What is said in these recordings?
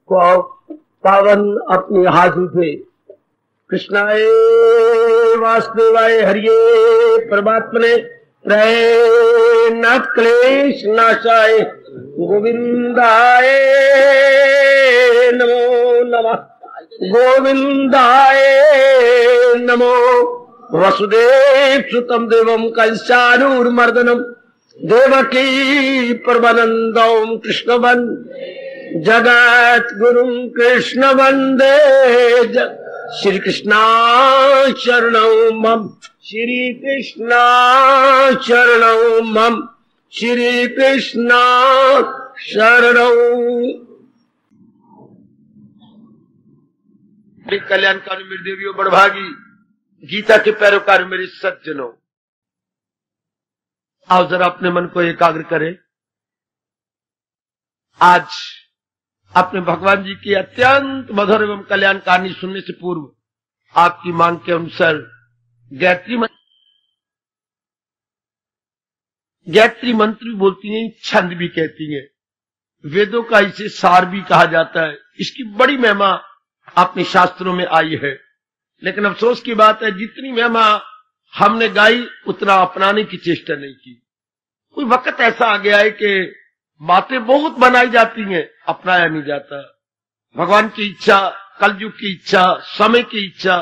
को पावन अपने हाथ उठे। कृष्णाय वासुदेवाय हरिये परमात्मने न क्लेश नाशाय गोविंदाय नमो नमः। गोविंदाय नमो। वसुदेव सुतम देवम कंसानूरमर्दनम देवकी परमानंदम कृष्ण वंदे जगत गुरुं कृष्ण वंदे। श्री कृष्णा शरणं मम। श्री कृष्णा शरणं मम। श्री कृष्णा शरणं। कल्याणकारी मेरी देवियों, बड़भागी गीता के पैरोकार मेरे सज्जनों, आओ जरा अपने मन को एकाग्र करें। आज अपने भगवान जी की अत्यंत मधुर एवं कल्याण कहानी सुनने से पूर्व आपकी मांग के अनुसार गायत्री मंत्र भी बोलती हैं, छंद भी कहती हैं, वेदों का इसे सार भी कहा जाता है। इसकी बड़ी महिमा अपने शास्त्रों में आई है, लेकिन अफसोस की बात है जितनी महिमा हमने गाई उतना अपनाने की चेष्टा नहीं की। कोई वक्त ऐसा आ गया है कि बातें बहुत बनाई जाती हैं, अपनाया नहीं जाता। भगवान की इच्छा, कलयुग की इच्छा, समय की इच्छा,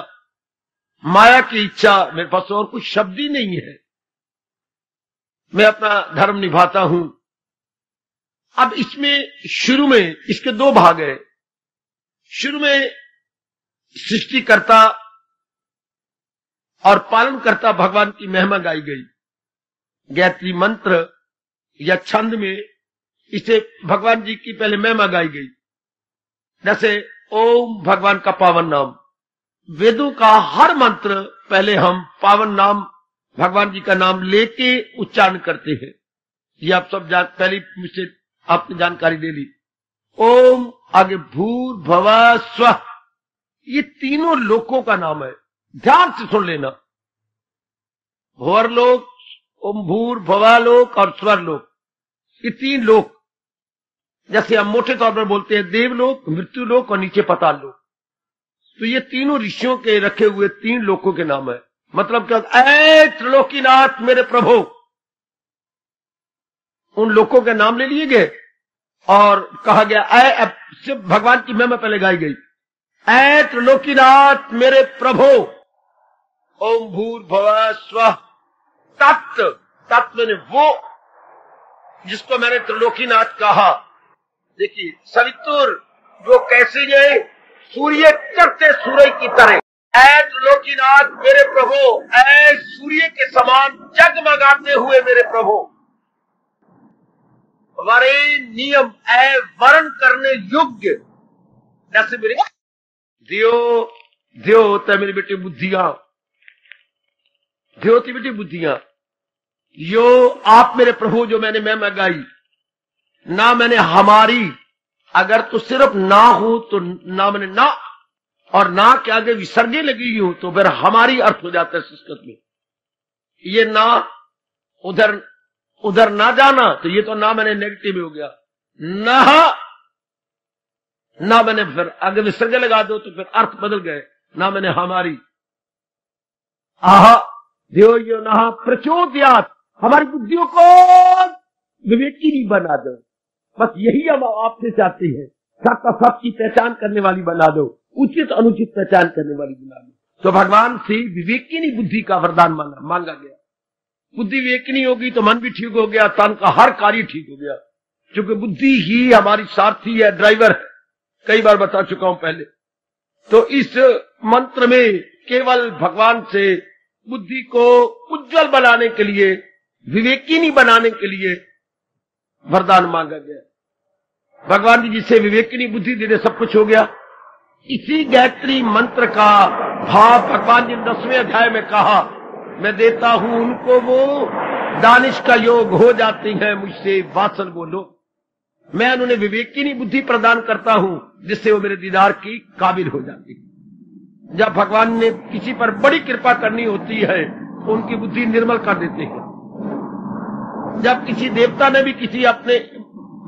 माया की इच्छा, मेरे पास और कुछ शब्द ही नहीं है। मैं अपना धर्म निभाता हूं। अब इसमें शुरू में इसके दो भाग है। शुरू में सृष्टिकर्ता और पालनकर्ता भगवान की महिमा गाई गई। गायत्री मंत्र या छंद में इसे भगवान जी की पहले महिमा गाई गई। जैसे ओम भगवान का पावन नाम, वेदों का हर मंत्र पहले हम पावन नाम भगवान जी का नाम लेके उच्चारण करते हैं। ये आप सब पहले मुझसे आपने जानकारी ले ली। ओम आगे भूर भवा स्व, ये तीनों लोकों का नाम है। ध्यान से सुन लेना। भुवरलोक, ओम भूर भवालोक और स्वरलोक, ये तीन लोक। जैसे हम मोटे तौर पर बोलते हैं देवलोक, मृत्युलोक और नीचे पाताल लोक। तो ये तीनों ऋषियों के रखे हुए तीन लोकों के नाम है। मतलब क्या? ऐ त्रिलोकीनाथ मेरे प्रभु, उन लोकों के नाम ले लिए गए और कहा गया ऐ, सिर्फ भगवान की महिमा पहले गाई गई। ऐ त्रिलोकीनाथ मेरे प्रभु, ओम भूर भुवः स्वः। तत्व, तत्व ने वो जिसको मैंने त्रिलोकीनाथ कहा। देखिए सवितुर वो कैसे गए? सूर्य चढ़ते सूर्य की तरह। ऐ त्रिलोकीनाथ मेरे प्रभु, ऐ सूर्य के समान जगमगाते हुए मेरे प्रभु। वरे नियम, ऐ वर्ण करने योग्य। जैसे मेरे दियो दियो होता मेरी बेटी बुद्धियां, दियो होती बेटी बुद्धियां। यो आप मेरे प्रभु जो मैंने महिमा गाई, ना मैंने हमारी, अगर तो सिर्फ ना हो तो ना मैंने ना, और ना के आगे विसर्गे लगी हो तो फिर हमारी अर्थ हो जाता है संस्कृत में। ये ना उधर उधर ना जाना, तो ये तो ना मैंने नेगेटिव हो गया। ना मैंने फिर आगे विसर्ग लगा दो तो फिर अर्थ बदल गए। ना मैंने हमारी। आहा देव यो ना प्रचोदयात, हमारी बुद्धियों को विवेकी नहीं बना दो। बस यही हम आपसे चाहते हैं। सबका सबकी पहचान करने वाली बना दो, उचित अनुचित पहचान करने वाली बना दो। तो भगवान से विवेकिनी बुद्धि का वरदान मांगा गया। बुद्धि विवेकिनी होगी तो मन भी ठीक हो गया, तन का हर कार्य ठीक हो गया। क्योंकि बुद्धि ही हमारी सारथी है, ड्राइवर है। कई बार बता चुका हूं पहले। तो इस मंत्र में केवल भगवान से बुद्धि को उज्जवल बनाने के लिए, विवेकिनी बनाने के लिए वरदान मांगा गया। भगवान जी जिसे विवेकिनी बुद्धि दे दे, सब कुछ हो गया। इसी गायत्री मंत्र का भाव भगवान जी 10वें अध्याय में कहा, मैं देता हूं उनको वो दानिश का योग हो जाती है मुझसे वात्सल वो लोग। मैं उन्हें विवेकिनी बुद्धि प्रदान करता हूं जिससे वो मेरे दीदार की काबिल हो जाती है। जब भगवान ने किसी पर बड़ी कृपा करनी होती है तो उनकी बुद्धि निर्मल कर देते हैं। जब किसी देवता ने भी किसी अपने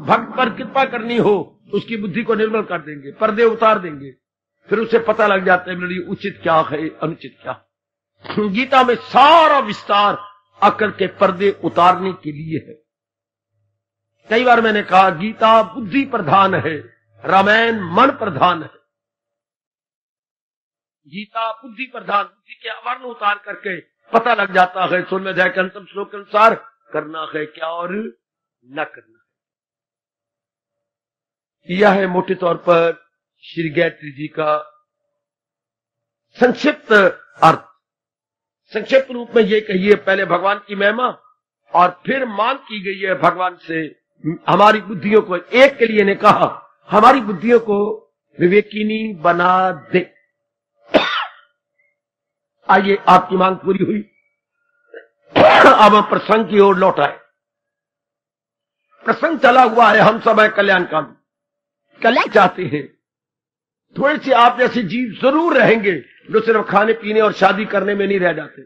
भक्त पर कृपा करनी हो उसकी बुद्धि को निर्मल कर देंगे, पर्दे उतार देंगे, फिर उसे पता लग जाता है मेरे लिए उचित क्या है, अनुचित क्या। गीता में सारा विस्तार अकल के पर्दे उतारने के लिए है। कई बार मैंने कहा गीता बुद्धि प्रधान है, रामायण मन प्रधान है। गीता बुद्धि प्रधान, बुद्धि के आवरण उतार करके पता लग जाता है 16वें अध्याय के अंतिम श्लोक के अनुसार करना है क्या और न करना है। यह है मोटे तौर पर श्री गायत्री जी का संक्षिप्त अर्थ। संक्षिप्त रूप में ये कहिए, पहले भगवान की महिमा और फिर मांग की गई है भगवान से हमारी बुद्धियों को, एक के लिए ने कहा हमारी बुद्धियों को विवेकिनी बना दे। आइए, आपकी मांग पूरी हुई, अब हम प्रसंग की ओर लौट आए। प्रसंग चला हुआ है, हम सब है कल्याण का, कल्याण चाहते हैं। थोड़े से आप जैसे जीव जरूर रहेंगे जो सिर्फ खाने पीने और शादी करने में नहीं रह जाते।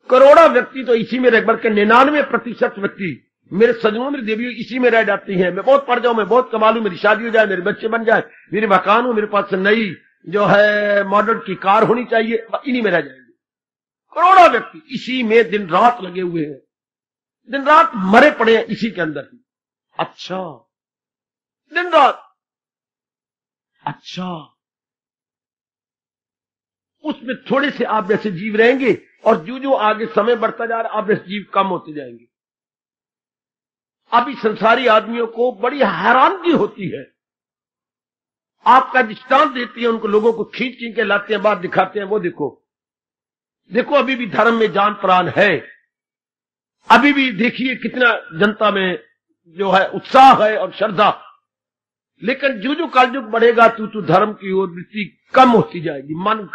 करोड़ों व्यक्ति तो इसी में रह, बल्कि 99% व्यक्ति, मेरे सजनों मेरी देवियों, इसी में रह जाती हैं। मैं बहुत पढ़ जाऊं, मैं बहुत कमा लूं, मेरी शादी हो जाए, मेरे बच्चे बन जाए, मेरे मकान हो, मेरे पास नई जो है मॉडल की कार होनी चाहिए, इन्हीं में रह जाएंगे। करोड़ों व्यक्ति इसी में दिन रात लगे हुए हैं, दिन रात मरे पड़े हैं इसी के अंदर ही। अच्छा, दिन रात, अच्छा, उसमें थोड़े से आप जैसे जीव रहेंगे और जो आगे समय बढ़ता जा रहा है आप जैसे जीव कम होते जाएंगे। अभी संसारी आदमियों को बड़ी हैरानगी होती है, आपका दृष्टांत देती है, उनको लोगों को खींच खींच के लाते हैं, बात दिखाते हैं, वो देखो देखो अभी भी धर्म में जान प्राण है, अभी भी देखिए कितना जनता में जो है उत्साह है और श्रद्धा। लेकिन जो कालयुग बढ़ेगा तो धर्म की ओर वृत्ति कम होती जाएगी, मन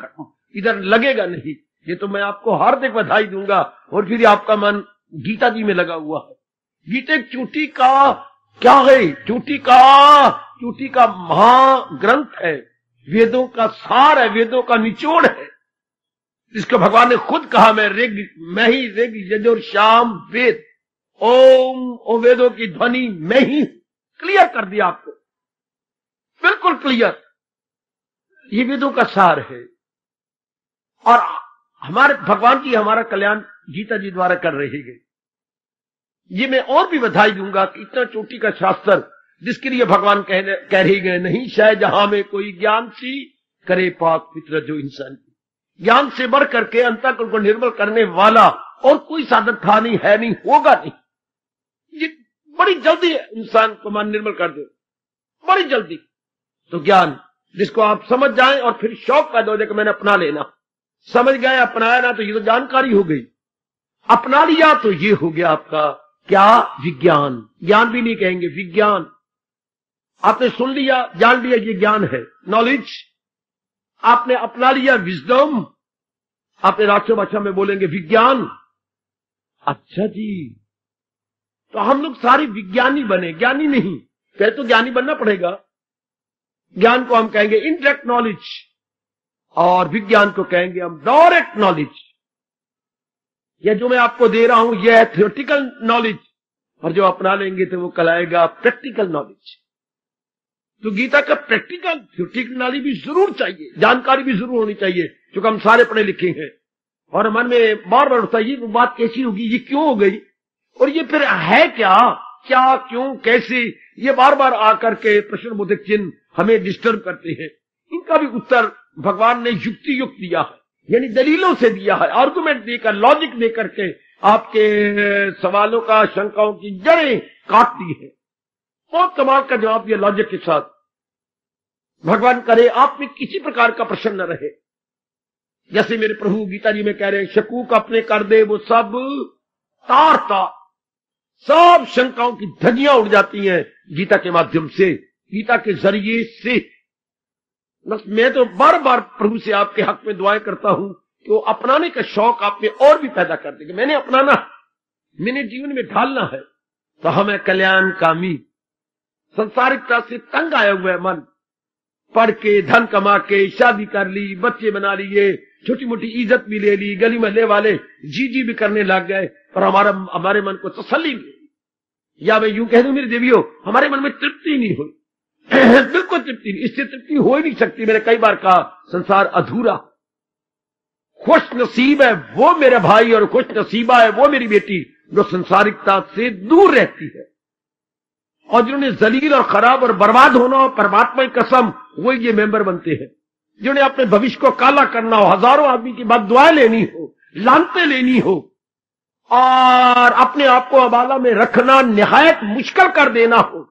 इधर लगेगा नहीं। ये तो मैं आपको हार्दिक बधाई दूंगा। और फिर आपका मन गीता जी में लगा हुआ है। गीता एक चोटी का क्या है, चोटी का महाग्रंथ है, वेदों का सार है, वेदों का निचोड़ है, जिसको भगवान ने खुद कहा मैं ही ऋग यजुर शाम वेद, ओम वेदों की ध्वनि मैं ही। क्लियर कर दिया आपको, बिल्कुल क्लियर। ये वेदों का सार है और हमारे भगवान जी हमारा कल्याण गीता जी द्वारा कर रहे हैं। ये मैं और भी बधाई दूंगा कि इतना चोटी का शास्त्र, जिसके लिए भगवान कह रहे गए नहीं शायद जहां में कोई ज्ञान सी करे पाक पित्र जो इंसान, ज्ञान से बढ़ करके अंतःकरण को निर्मल करने वाला और कोई साधन था नहीं, है नहीं, होगा नहीं। ये बड़ी जल्दी इंसान को मन निर्मल कर दे, बड़ी जल्दी। तो ज्ञान जिसको आप समझ जाएं और फिर शौक पैदा हो जाए कि मैंने अपना लेना, समझ गए, अपनाया ना तो ये तो जानकारी हो गई, अपना लिया तो ये हो गया आपका क्या, विज्ञान। ज्ञान भी नहीं कहेंगे, विज्ञान। आपने सुन लिया, जान लिया, ये ज्ञान है, नॉलेज। आपने अपना लिया, विजडम। आपने राष्ट्रीय भाषा में बोलेंगे विज्ञान। अच्छा जी, तो हम लोग सारे विज्ञानी बने, ज्ञानी नहीं। पहले तो ज्ञानी बनना पड़ेगा। ज्ञान को हम कहेंगे इनडायरेक्ट नॉलेज और विज्ञान को कहेंगे हम डायरेक्ट नॉलेज। यह जो मैं आपको दे रहा हूं यह है थियोरेटिकल नॉलेज, और जो अपना लेंगे तो वो कहलाएगा प्रैक्टिकल नॉलेज। तो गीता का प्रैक्टिकल थियोरेटिकल नॉलेज भी जरूर चाहिए, जानकारी भी जरूर होनी चाहिए, क्योंकि हम सारे पढ़े लिखे हैं। और मन में बार बार उठता है ये बात कैसी होगी, ये क्यों हो गई, और ये फिर है क्या, क्या, क्यों, कैसे, ये बार बार आकर के प्रश्न बोधक चिन्ह हमें डिस्टर्ब करते हैं। इनका भी उत्तर भगवान ने युक्ति युक्त दिया है, यानी दलीलों से दिया है, आर्गुमेंट देकर, लॉजिक देकर के आपके सवालों का, शंकाओं की जड़ें काट दी है। बहुत कमाल का जवाब दिया लॉजिक के साथ। भगवान करे आप में किसी प्रकार का प्रश्न न रहे। जैसे मेरे प्रभु गीता जी में कह रहे हैं, शकूक अपने कर दे वो सब तार तार, सब शंकाओं की धज्जियां उड़ जाती हैं गीता के माध्यम से, गीता के जरिए से। बस मैं तो बार बार प्रभु से आपके हक में दुआएं करता हूं कि वो अपनाने का शौक आप में और भी पैदा कर देगा। मैंने अपनाना, मैंने जीवन में ढालना है, तो हमें कल्याण कामी। संसारिकता से तंग आया हुआ है मन, पढ़ के, धन कमा के, शादी कर ली, बच्चे बना लिए, छोटी मोटी इज्जत भी ले ली, गली मोहल्ले वाले जी भी करने लग गए, पर हमारे मन को तसल्ली नहीं। या मैं यूं कह दूं मेरी देवियों, हमारे मन में तृप्ति नहीं हुई, बिल्कुल तृप्ति नहीं, इससे तृप्ति हो ही नहीं सकती। मैंने कई बार कहा संसार अधूरा। खुश नसीब है वो मेरे भाई और खुश नसीबा है वो मेरी बेटी जो संसारिकता से दूर रहती है, और जिन्होंने जलील और खराब और बर्बाद होना हो, परमात्मा की कसम, वो ये मेंबर बनते हैं। जिन्होंने अपने भविष्य को काला करना हो, हजारों आदमी की बद्दुआएं लेनी हो, लानतें लेनी हो, और अपने आप को अबाला में रखना निहायत मुश्किल कर देना हो,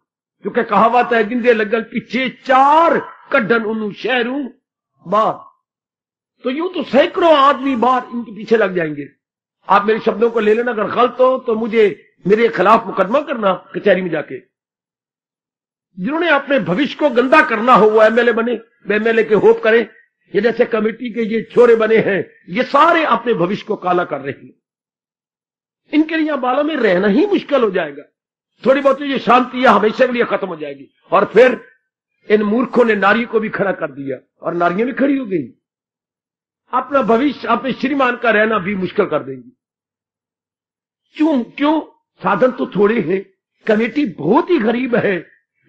क्योंकि कहावत है जिंदे लगल पीछे चार कड्ढन उन्नू शहरू बार। तो यूं तो सैकड़ों आदमी बार इनके पीछे लग जाएंगे। आप मेरे शब्दों को ले लेना, अगर गलत हो तो मुझे मेरे खिलाफ मुकदमा करना कचहरी में जाके। जिन्होंने अपने भविष्य को गंदा करना हो वो एमएलए बने, एमएलए के होप करें, ये जैसे कमेटी के ये छोरे बने हैं, ये सारे अपने भविष्य को काला कर रहे हैं। इनके लिए बालों में रहना ही मुश्किल हो जाएगा। थोड़ी बहुत ये शांति है हमेशा के लिए खत्म हो जाएगी। और फिर इन मूर्खों ने नारी को भी खड़ा कर दिया और नारियां भी खड़ी हो गई। अपना भविष्य अपने श्रीमान का रहना भी मुश्किल कर देंगी। क्यों? साधन तो थोड़े हैं, कमेटी बहुत ही गरीब है,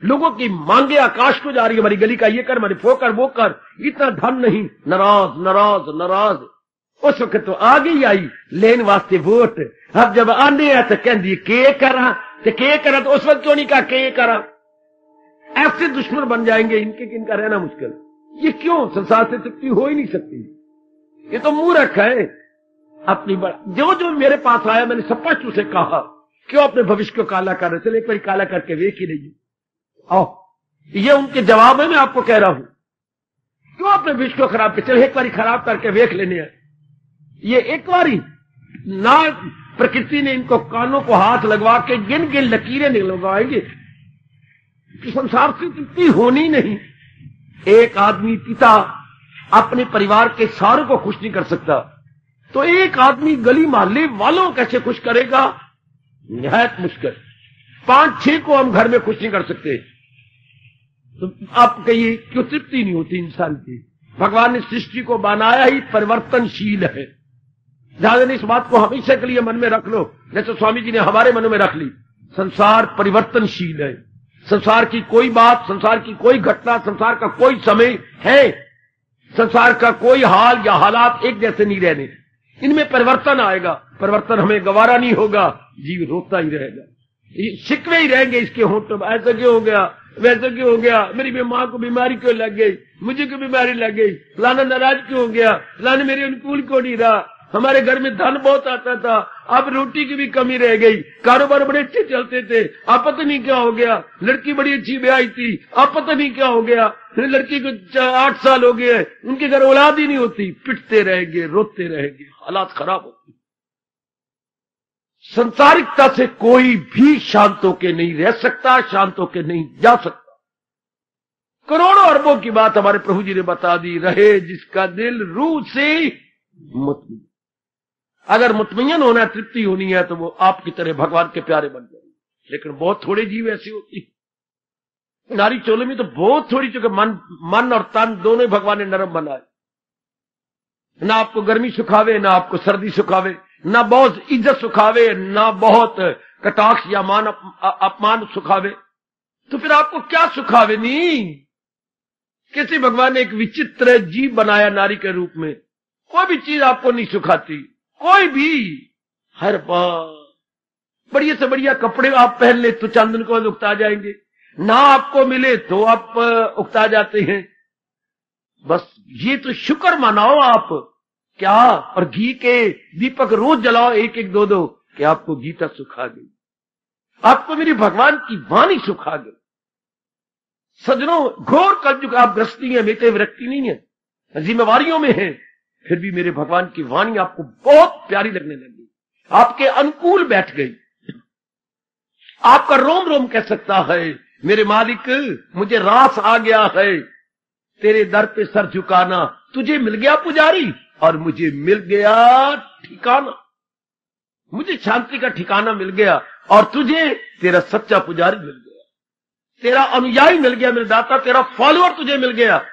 लोगों की मांगे आकाश को जा रही है, हमारी गली का ये कर, हमारी वो कर, वो कर, इतना धन नहीं, नाराज नाराज नाराज। उस वक्त तो आगे ही आई लेन वास्ते वोट। अब जब आने है तो कहती के करा, तो उस वक्त क्यों नहीं कहा के करा। ऐसे दुश्मन बन जाएंगे इनके कि इनका रहना मुश्किल। ये क्यों? संसार से तृप्ति हो ही नहीं सकती। ये तो मूर्ख है अपनी बड़ा। जो जो मेरे पास आया मैंने स्पष्ट उसे कहा, क्यों अपने भविष्य को काला कर रहे? चलो एक बार काला करके वेख ही नहीं। आओ, ये उनके जवाब है, मैं आपको कह रहा हूं। क्यों अपने भविष्य को खराब कर? चलो एक बार खराब करके वेख लेने हैं। ये एक बारी ना प्रकृति ने इनको कानों को हाथ लगवा के गिन गिन लकीरें निकलवाएंगे कि संसार से तृप्ति होनी नहीं। एक आदमी पिता अपने परिवार के सारों को खुश नहीं कर सकता, तो एक आदमी गली मोहल्ले वालों को कैसे खुश करेगा? निहायत मुश्किल। 5-6 को हम घर में खुश नहीं कर सकते। तो आप कहिए क्यों तृप्ति नहीं होती इंसान की? भगवान ने सृष्टि को बनाया ही परिवर्तनशील है। ध्यान इस बात को हमेशा के लिए मन में रख लो, जैसे स्वामी जी ने हमारे मन में रख ली। संसार परिवर्तनशील है। संसार की कोई बात, संसार की कोई घटना, संसार का कोई समय है, संसार का कोई हाल या हालात एक जैसे नहीं रहने। इनमें परिवर्तन आएगा। परिवर्तन हमें गवारा नहीं होगा, जीव रोता ही रहेगा, शिकवे ही रहेंगे इसके होंठों में। ऐसा क्यों हो गया, वैसा क्यों हो गया, मेरी मां को बीमारी क्यों लग गई, मुझे क्यों बीमारी लग गई, फलाना नाराज क्यों हो गया, फलाना मेरे अनुकूल क्यों नहीं रहा, हमारे घर में धन बहुत आता था, अब रोटी की भी कमी रह गई, कारोबार बड़े अच्छे चलते थे, अब पता नहीं क्या हो गया, लड़की बड़ी अच्छी ब्याही थी, अब पता नहीं क्या हो गया, लड़की को 8 साल हो गए, उनके घर औलाद ही नहीं होती। पिटते रहेंगे, रोते रहेंगे, हालात खराब होती। संसारिकता से कोई भी शांत होके नहीं रह सकता, शांत होके नहीं जा सकता। करोड़ों अरबों की बात हमारे प्रभु जी ने बता दी, रहे जिसका दिल रूह से मुतमईन। अगर मुतमईन होना, तृप्ति होनी है, तो वो आपकी तरह भगवान के प्यारे बन जाएंगे। लेकिन बहुत थोड़े जीव ऐसी होती। नारी चोले में तो बहुत थोड़ी, चूंकि मन और तन दोनों ही भगवान ने नरम बनाए। ना आपको गर्मी सुखावे, ना आपको सर्दी सुखावे, ना बहुत इज्जत सुखावे, ना बहुत कटाक्ष या मान अपमान सुखावे। तो फिर आपको क्या सुखावे? नहीं, किसी भगवान ने एक विचित्र जीव बनाया नारी के रूप में। कोई भी चीज आपको नहीं सुखाती, कोई भी। हर बार बढ़िया से बढ़िया कपड़े आप पहन ले तो चांदन को उकता जाएंगे, ना आपको मिले तो आप उकता जाते हैं। बस ये तो शुक्र मनाओ आप क्या, और घी के दीपक रोज जलाओ 1-1, 2-2, कि आपको गीता सुखा गई, आपको मेरी भगवान की वाणी सुखा गई। सजनों, घोर कलयुग आप ग्रस्ती है, मेरे विरक्ति नहीं है, जिम्मेवारियों में है, फिर भी मेरे भगवान की वाणी आपको बहुत प्यारी लगने लगी, आपके अनुकूल बैठ गई। आपका रोम रोम कह सकता है, मेरे मालिक मुझे रास आ गया है, तेरे दर पे सर झुकाना। तुझे मिल गया पुजारी और मुझे मिल गया ठिकाना, मुझे शांति का ठिकाना मिल गया, और तुझे तेरा सच्चा पुजारी मिल गया, तेरा अनुयायी मिल गया मेरे दाता, तेरा फॉलोअर तुझे मिल गया,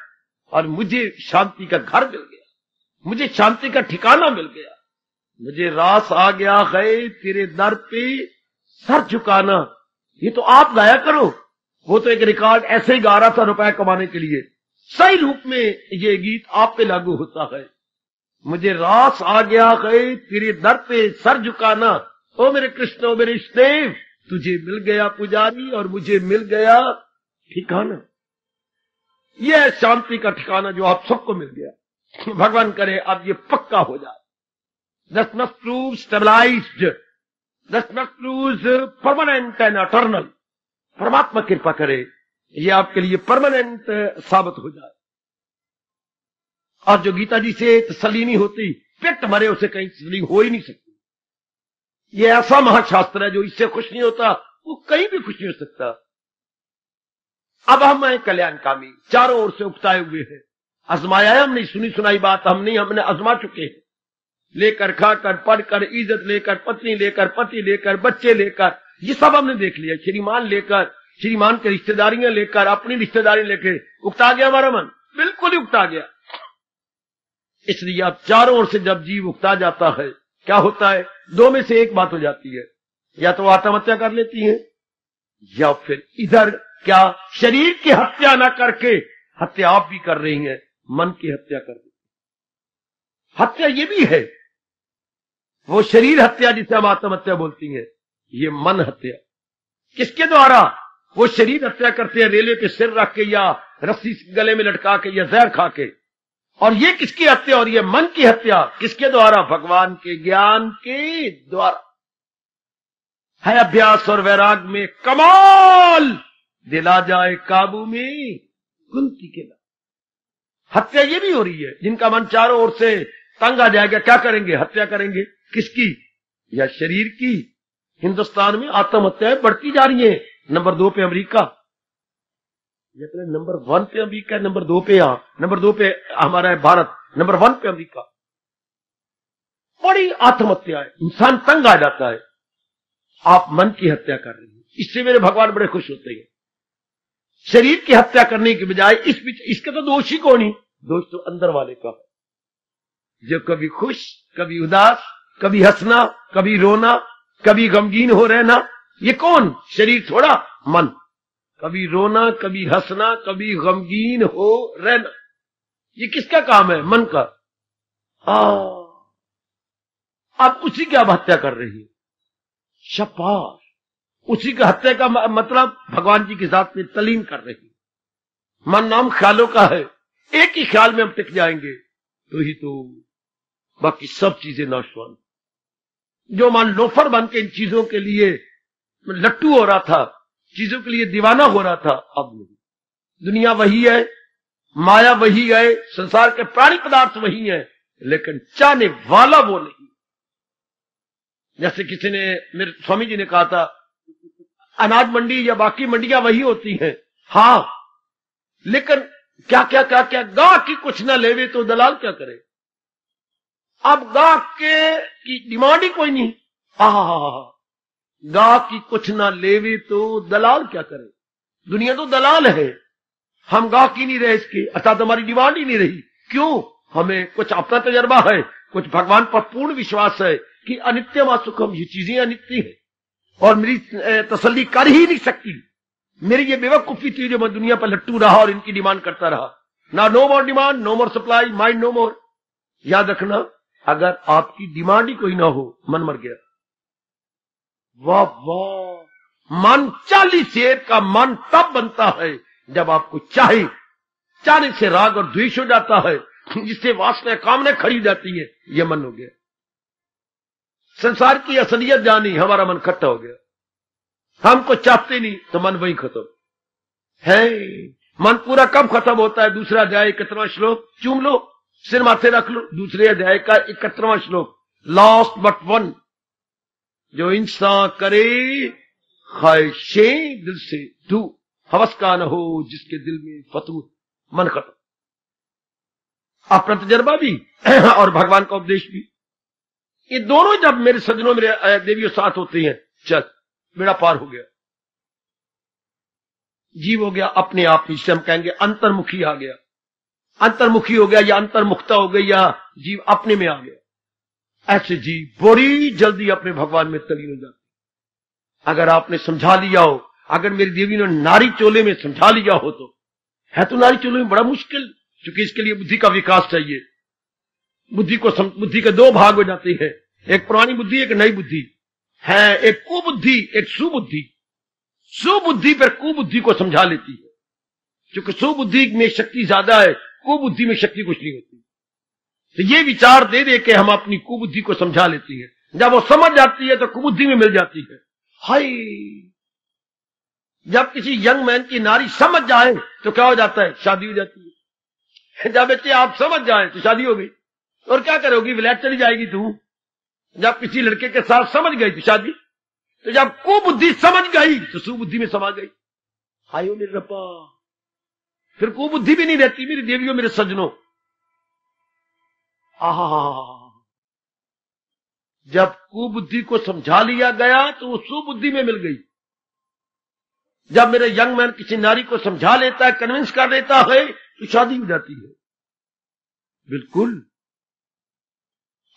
और मुझे शांति का घर मिल गया, मुझे शांति का ठिकाना मिल गया। मुझे रास आ गया है तेरे दर पे सर झुकाना, ये तो आप गाया करो। वो तो एक रिकॉर्ड ऐसे ही गा रहा था रुपए कमाने के लिए। सही रूप में ये गीत आप पे लागू होता है। मुझे रास आ गया है तेरे दर पे सर झुकाना, ओ मेरे कृष्ण ओ मेरे इष्टदेव, तुझे मिल गया पुजारी और मुझे मिल गया ठिकाना। यह शांति का ठिकाना जो आप सबको मिल गया। भगवान करे अब ये पक्का हो जाए। That must prove stabilized. That must prove permanent and eternal. परमात्मा कृपा करे ये आपके लिए परमानेंट साबित हो जाए। और जो गीता जी से तसल्ली नहीं होती, पेट मरे उसे कहीं तसल्ली हो ही नहीं सकती। ये ऐसा महाशास्त्र है जो इससे खुश नहीं होता वो कहीं भी खुश नहीं हो सकता। अब हम हैं कल्याणकामी, चारों ओर से उकताए हुए हैं। आजमाया है हमने, सुनी सुनाई बात हमने आजमा चुके हैं। लेकर खाकर पढ़कर इज्जत लेकर पत्नी लेकर पति लेकर बच्चे लेकर ये सब हमने देख लिया। श्रीमान लेकर, श्रीमान की रिश्तेदारियां लेकर, अपनी रिश्तेदारी लेकर उकता गया हमारा मन, बिल्कुल ही उकता गया। इसलिए अब चारों ओर से जब जीव उकता जाता है क्या होता है, दो में से एक बात हो जाती है, या तो आत्महत्या कर लेती है या फिर इधर क्या शरीर की हत्या ना करके हत्या आप भी कर रही हैं, मन की हत्या कर रही। हत्या ये भी है, वो शरीर हत्या जिसे हम आत्महत्या बोलती हैं, ये मन हत्या। किसके द्वारा वो शरीर हत्या करते हैं, रेले पे सिर रख के या रस्सी गले में लटका के या जहर खा के। और ये किसकी हत्या, और ये मन की हत्या किसके द्वारा, भगवान के ज्ञान के द्वारा है। अभ्यास और वैराग में कमाल, दिला जाए काबू में कुंती के नाम। हत्या ये भी हो रही है, जिनका मन चारों ओर से तंग आ जाएगा क्या करेंगे, हत्या करेंगे। किसकी, या शरीर की। हिंदुस्तान में आत्महत्याएं बढ़ती जा रही हैं। नंबर 2 पे अमेरिका, या नंबर 1 पे अमेरिका, नंबर 2 पे नंबर 2 पे हमारा है भारत, नंबर 1 पे अमेरिका। बड़ी आत्महत्या है, इंसान तंग आ जाता है। आप मन की हत्या कर रहे हैं, इससे मेरे भगवान बड़े खुश होते हैं। शरीर की हत्या करने के बजाय इसके तो दोषी कौन ही, दोष तो अंदर वाले का, जो कभी खुश कभी उदास, कभी हंसना कभी रोना, कभी गमगीन हो रहना। ये कौन, शरीर थोड़ा, मन। कभी रोना कभी हंसना कभी गमगीन हो रहना, ये किसका काम है, मन का। आप उसी की आप हत्या कर रही है। शाबाश, उसी का हत्या का मतलब भगवान जी के साथ में तलीन कर रही है। मन नाम ख्यालों का है, एक ही ख्याल में हम टिक जाएंगे तो ही तो बाकी सब चीजें नाशवान। जो मन लोफर बन के इन चीजों के लिए लट्टू हो रहा था, चीजों के लिए दीवाना हो रहा था, अब नहीं। दुनिया वही है, माया वही है, संसार के प्राणी पदार्थ वही है, लेकिन चाहने वाला वो नहीं। जैसे किसी ने, मेरे स्वामी जी ने कहा था, अनाज मंडी या बाकी मंडियां वही होती हैं, हाँ, लेकिन क्या क्या क्या क्या गाह की कुछ ना लेवे तो दलाल क्या करे। अब गाह की डिमांड ही कोई नहीं। गाह की कुछ ना लेवे तो दलाल क्या करे। दुनिया तो दलाल है, हम गाह की नहीं रहे इसकी, अर्थात हमारी डिमांड ही नहीं रही। क्यों, हमें कुछ अपना तजर्बा है, कुछ भगवान पर पूर्ण विश्वास है कि अनित्य व सुखम, ये चीजें अनित्य है और मेरी तसल्ली कर ही नहीं सकती। मेरी ये बेवकूफी थी जो मैं दुनिया पर लट्टू रहा और इनकी डिमांड करता रहा। ना, नो मोर डिमांड, नो मोर सप्लाई, माइंड नो मोर। याद रखना, अगर आपकी डिमांड ही कोई ना हो, मन मर गया। वाह वाह, मन 40 शेर का मन तब बनता है जब आपको चाहे, चाहने से राग और द्वेष हो जाता है, जिससे वासना कामना खड़ी जाती है, यह मन हो गया। संसार की असलियत जानी, हमारा मन खट्टा हो गया। हमको चाहते नहीं तो मन वही खत्म है। मन पूरा कब खत्म होता है, दूसरा अध्याय 31वां श्लोक चूम लो, सिर माथे रख लो, दूसरे अध्याय का 31वां श्लोक, लास्ट बट वन, जो इंसान करे ख्वाहिशें दिल से दूर, हवस का न हो जिसके दिल में फतूर। मन खत्म। अपना तजर्बा भी और भगवान का उपदेश भी, ये दोनों जब मेरे सज्जनों, मेरे देवियों साथ होते हैं, चल बेड़ा पार हो गया। जीव हो गया अपने आप, जिसे हम कहेंगे अंतर्मुखी आ गया। अंतर्मुखी हो गया या अंतर्मुखता हो गई, या जीव अपने में आ गया। ऐसे जीव बड़ी जल्दी अपने भगवान में तलीन हो जाते। अगर आपने समझा लिया हो अगर मेरी देवी ने नारी चोले में समझा लिया हो तो है तो नारी चोले में बड़ा मुश्किल, क्योंकि इसके लिए बुद्धि का विकास चाहिए। बुद्धि के दो भाग हो जाते हैं, एक पुरानी बुद्धि, एक नई बुद्धि है, एक कुबुद्धि, एक सुबुद्धि। सुबुद्धि पर कुबुद्धि को समझा लेती है, क्योंकि सुबुद्धि में शक्ति ज्यादा है, कुबुद्धि में शक्ति कुछ नहीं होती। तो ये विचार दे दे के हम अपनी कुबुद्धि को समझा लेती है। जब वो समझ जाती है तो कुबुद्धि में मिल जाती है। हाय, जब किसी यंग मैन की नारी समझ जाए तो क्या हो जाता है? शादी हो जाती है। जब बच्चे आप समझ जाए तो शादी हो गई। और क्या करोगी? विलायत चली जाएगी तू। जब किसी लड़के के साथ समझ गई तो शादी, तो जब कुबुद्धि समझ गई तो सुबुद्धि में समा गई। हाय मेरे रब्बा, फिर कुबुद्धि भी नहीं रहती मेरी देवियों, मेरे सजनों। जब कुबुद्धि को समझा लिया गया तो वो सुबुद्धि में मिल गई। जब मेरे यंग मैन किसी नारी को समझा लेता है, कन्विंस कर लेता है, तो शादी हो जाती है। बिल्कुल।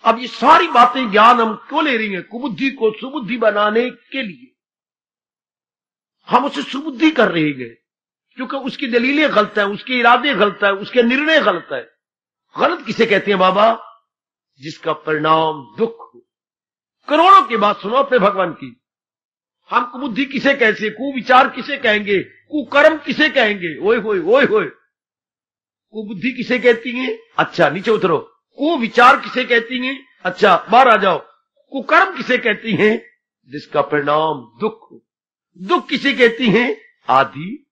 अब ये सारी बातें ज्ञान हम क्यों ले रही हैं? कुबुद्धि को सुबुद्धि बनाने के लिए। हम उसे सुबुद्धि कर रहे हैं क्योंकि उसकी दलीलें गलत है, उसके इरादे गलत है, उसके निर्णय गलत है। गलत किसे कहते हैं बाबा? जिसका परिणाम दुख हो। करोड़ों की बात सुनो अपने भगवान की। हम कुबुद्धि किसे कहते, कुविचार किसे कहेंगे, कुकर्म किसे कहेंगे? ओए होए ओए होए। कुबुद्धि किसे कहती है? अच्छा नीचे उतरो। कुविचार किसे कहती हैं? अच्छा बाहर आ जाओ। कुकर्म किसे कहती हैं? जिसका परिणाम दुख हो। दुख किसे कहती हैं? आदि,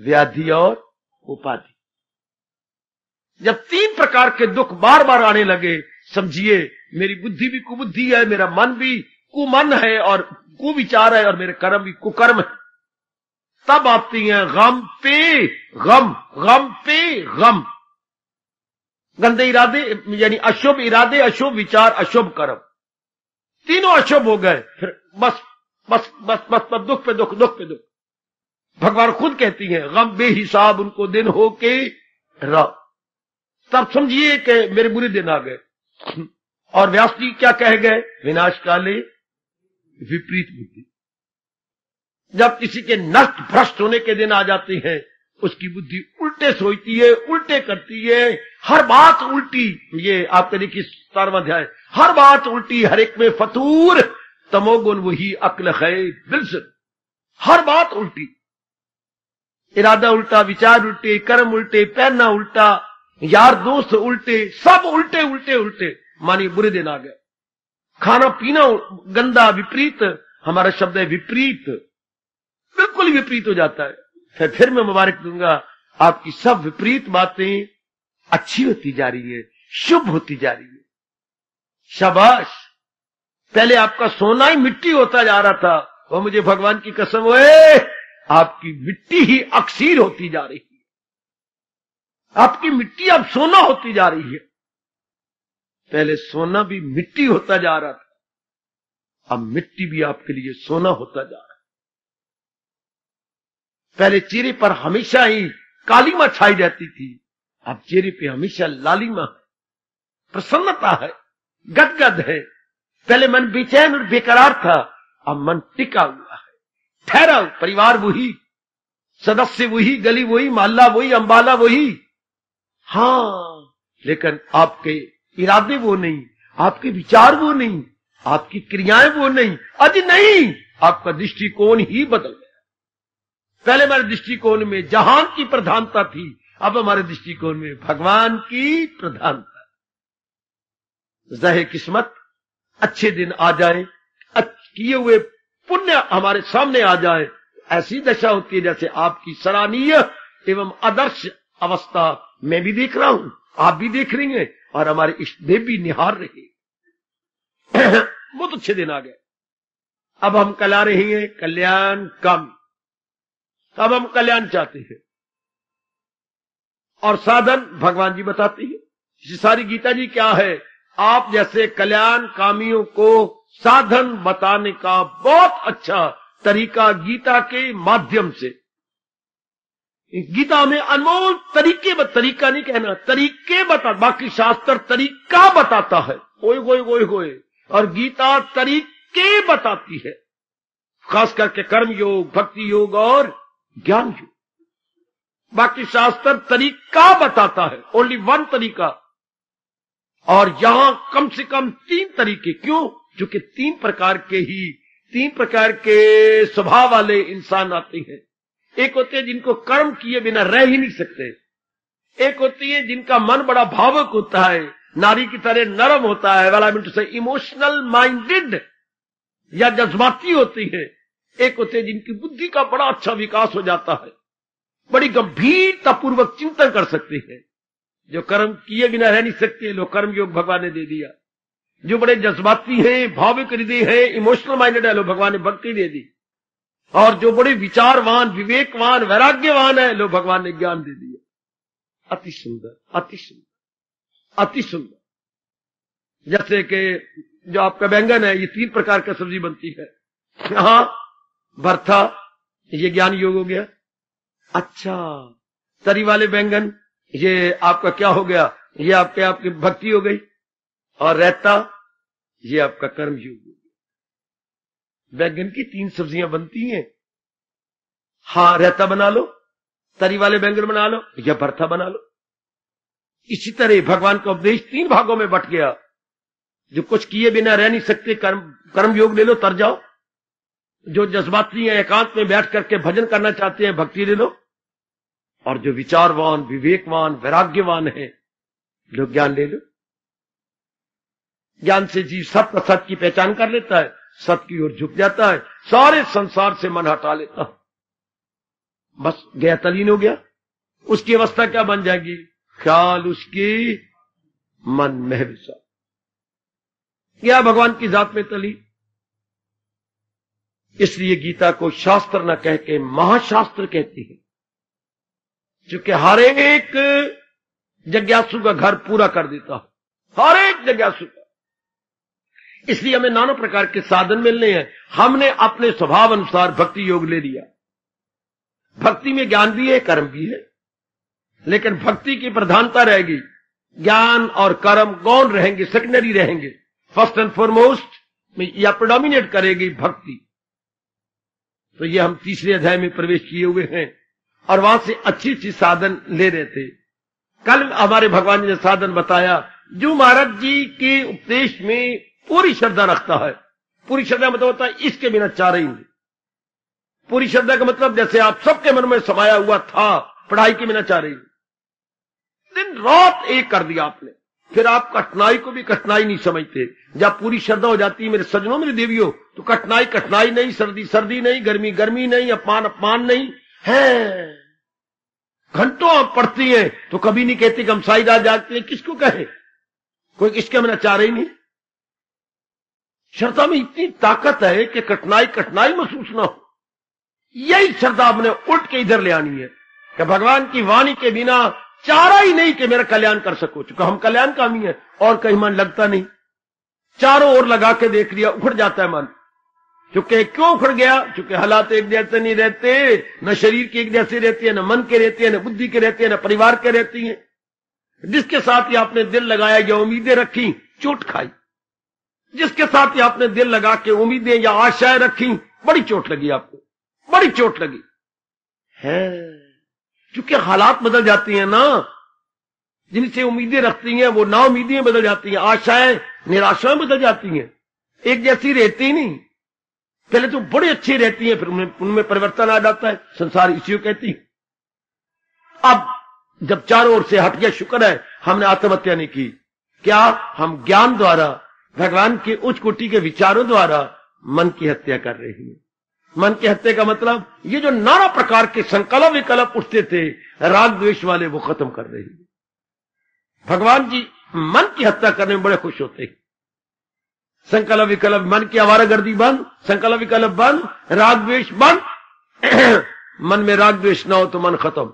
व्याधि और उपाधि। जब तीन प्रकार के दुख बार बार आने लगे, समझिए मेरी बुद्धि भी कुबुद्धि है, मेरा मन भी कुमन है और कुविचार है, और मेरे कर्म भी कुकर्म है। तब आती हैं गम पे गम, गम पे गम। गंदे इरादे यानी अशुभ इरादे, अशुभ विचार, अशुभ कर्म, तीनों अशुभ हो गए। फिर बस बस बस बस, बस दुख पे दुख, दुख पे दुख। भगवान खुद कहती हैं गम बेहिसाब उनको दिन हो के रात। तब समझिए कि मेरे बुरे दिन आ गए। और व्यास जी क्या कह गए? विनाश काले विपरीत बुद्धि। जब किसी के नष्ट भ्रष्ट होने के दिन आ जाते हैं, उसकी बुद्धि उल्टे सोचती है, उल्टे करती है, हर बात उल्टी। ये आपके देखिए 17वां अध्याय, हर बात उल्टी, हर एक में फतूर, तमोगुण वही अक्ल है बिल्कुल। हर बात उल्टी, इरादा उल्टा, विचार उल्टे, कर्म उल्टे, पहनना उल्टा, यार दोस्त उल्टे, सब उल्टे उल्टे उल्टे। मानिए बुरे दिन आ गए, खाना पीना गंदा, विपरीत। हमारा शब्द है विपरीत, बिल्कुल विपरीत हो जाता है। फिर मैं मुबारक दूंगा, आपकी सब विपरीत बातें अच्छी होती जा रही है, शुभ होती जा रही है। शाबाश। पहले आपका सोना ही मिट्टी होता जा रहा था, वो मुझे भगवान की कसम है, आपकी मिट्टी ही अक्सीर होती जा रही है। आपकी मिट्टी अब सोना होती जा रही है। पहले सोना भी मिट्टी होता जा रहा था, अब मिट्टी भी आपके लिए सोना होता जा रहा है। पहले चेहरे पर हमेशा ही कालीमा छाई रहती थी, अब चेहरे पे हमेशा लालिमा है, प्रसन्नता है, गदगद है। पहले मन बेचैन और बेकरार था, अब मन टिका हुआ है, ठहरा। परिवार वही, सदस्य वही, गली वही, मोहल्ला वही, अंबाला वही। हाँ, लेकिन आपके इरादे वो नहीं, आपके विचार वो नहीं, आपकी क्रियाएं वो नहीं। अज नहीं, आपका दृष्टिकोण ही बदल गया। पहले हमारे दृष्टिकोण में जहान की प्रधानता थी, अब हमारे दृष्टिकोण में भगवान की प्रधानता। ज़ाहिर किस्मत, अच्छे दिन आ जाए, किए हुए पुण्य हमारे सामने आ जाए, ऐसी दशा होती है जैसे आपकी सराहनीय एवं आदर्श अवस्था मैं भी देख रहा हूं, आप भी देख रही हैं, और हमारे इष्ट देव भी निहार रहे। बहुत अच्छे दिन आ गए। अब हम कला रहे हैं कल्याण काम। अब हम कल्याण चाहते हैं, और साधन भगवान जी बताते हैं। इसी सारी गीता जी क्या है? आप जैसे कल्याण कामियों को साधन बताने का बहुत अच्छा तरीका गीता के माध्यम से। गीता में अनमोल तरीका नहीं कहना, तरीके बता। बाकी शास्त्र तरीका बताता है, ओए होए ओए होए, और गीता तरीके बताती है। खास करके कर्म योग, भक्ति योग और ज्ञान योग। बाकी शास्त्र तरीका बताता है, ओनली वन तरीका, और यहां कम से कम 3 तरीके। क्यों? क्योंकि 3 प्रकार के स्वभाव वाले इंसान आते हैं। एक होते हैं जिनको कर्म किए बिना रह ही नहीं सकते, एक होती है जिनका मन बड़ा भावुक होता है, नारी की तरह नरम होता है, वाला मिनट से इमोशनल माइंडेड या जज्बाती होती है, एक होते हैं जिनकी बुद्धि का बड़ा अच्छा विकास हो जाता है, बड़ी गंभीरतापूर्वक चिंतन कर सकते हैं। जो कर्म किए बिना रह नहीं सकते, लो कर्म योग भगवान ने दे दिया। जो बड़े जज्बाती हैं, भावुक हृदय है, इमोशनल माइंडेड है, लो भगवान ने भक्ति दे दी। और जो बड़े विचारवान, विवेकवान, वैराग्यवान है, लो भगवान ने ज्ञान दे दिया। अति सुंदर, अति सुंदर, अति सुंदर। जैसे कि जो आपका बैंगन है, ये 3 प्रकार का सब्जी बनती है। हाँ, भरथा, ये ज्ञान योग हो गया। अच्छा, तरी वाले बैंगन, ये आपका क्या हो गया? ये आपकी भक्ति हो गई। और रायता, ये आपका कर्म योग हो गया। बैंगन की 3 सब्जियां बनती हैं। हाँ, रायता बना लो, तरी वाले बैंगन बना लो, या भरथा बना लो। इसी तरह भगवान का उपदेश 3 भागों में बट गया। जो कुछ किए बिना रह नहीं सकते, कर्म योग ले लो, तर जाओ। जो जज्बाती हैं, एकांत में बैठ करके भजन करना चाहते हैं, भक्ति ले लो। और जो विचारवान, विवेकवान, वैराग्यवान है, लोग ज्ञान ले लो। ज्ञान से जीव सत्य सत्य की पहचान कर लेता है, सत्य की ओर झुक जाता है, सारे संसार से मन हटा लेता है, बस गया, तलीन हो गया। उसकी अवस्था क्या बन जाएगी? ख्याल उसकी मन में विसा या भगवान की जात में तली। इसलिए गीता को शास्त्र न कह के महाशास्त्र कहती है, क्योंकि हर एक जिज्ञासु का घर पूरा कर देता है, हर एक जिज्ञासु का। इसलिए हमें नाना प्रकार के साधन मिलने हैं। हमने अपने स्वभाव अनुसार भक्ति योग ले लिया। भक्ति में ज्ञान भी है, कर्म भी है, लेकिन भक्ति की प्रधानता रहेगी। ज्ञान और कर्म गौण रहेंगे, सेकेंडरी रहेंगे। फर्स्ट एंड फॉरमोस्ट में या प्रेडोमिनेट करेगी भक्ति। तो ये हम 3रे अध्याय में प्रवेश किए हुए हैं और वहां से अच्छी साधन ले रहे थे। कल हमारे भगवान जी ने साधन बताया। जो महाराज जी के उपदेश में पूरी श्रद्धा रखता है, पूरी श्रद्धा मतलब होता है इसके बिना चारा ही नहीं। पूरी श्रद्धा का मतलब जैसे आप सबके मन में समाया हुआ था, पढ़ाई के बिना चाह रही, दिन रात एक कर दिया आपने, फिर आप कठिनाई को भी कठिनाई नहीं समझते। जब पूरी श्रद्धा हो जाती है मेरे सज्जनों, मेरी देवियों, तो कठिनाई कठिनाई नहीं, सर्दी सर्दी नहीं, गर्मी गर्मी नहीं, अपमान अपमान नहीं है। घंटों आप पढ़ती हैं तो कभी नहीं कहती कि हम सारी रात जागते हैं। किसको कहे? कोई इसके बिना चाह रही नहीं। श्रद्धा में इतनी ताकत है कि कठिनाई कठिनाई महसूस ना हो। यही श्रद्धा आपने उल्ट के इधर ले आनी है कि भगवान की वाणी के बिना चारा ही नहीं कि मेरा कल्याण कर सको। चूंकि हम कल्याणकामी है और कहीं मन लगता नहीं, चारों ओर लगा के देख लिया, उखड़ जाता है मन। क्योंकि क्यों उखड़ गया? क्योंकि हालात एक जैसे नहीं रहते, न शरीर के एक जैसे रहते हैं, न मन के रहते हैं, न बुद्धि के रहते हैं, न परिवार के रहती हैं। जिसके साथ ही आपने दिल लगाया या उम्मीदें रखी, चोट खाई। जिसके साथ ही आपने दिल लगा के उम्मीदें या आशाएं रखी, बड़ी चोट लगी आपको, बड़ी चोट लगी है। क्योंकि हालात बदल जाती हैं ना। जिनसे उम्मीदें रखती हैं वो ना उम्मीदें बदल जाती हैं, आशाएं निराशाएं बदल जाती हैं, एक जैसी रहती नहीं। पहले तो बड़ी अच्छी रहती हैं, फिर उनमें परिवर्तन आ जाता है। संसार इसी को कहती है। अब जब चारों ओर से हट गया, शुक्र है हमने आत्महत्या नहीं की। क्या? हम ज्ञान द्वारा, भगवान के उच्च कोटि के विचारों द्वारा मन की हत्या कर रहे हैं। मन की हत्या का मतलब ये जो नाना प्रकार के संकल्प विकल्प उठते थे राग द्वेष वाले, वो खत्म कर रहे हैं। भगवान जी मन की हत्या करने में बड़े खुश होते हैं। संकल्प विकल्प, मन की आवारागर्दी बंद, संकल्प विकल्प बंद, राग द्वेष बंद। मन में राग द्वेष ना हो तो मन खत्म।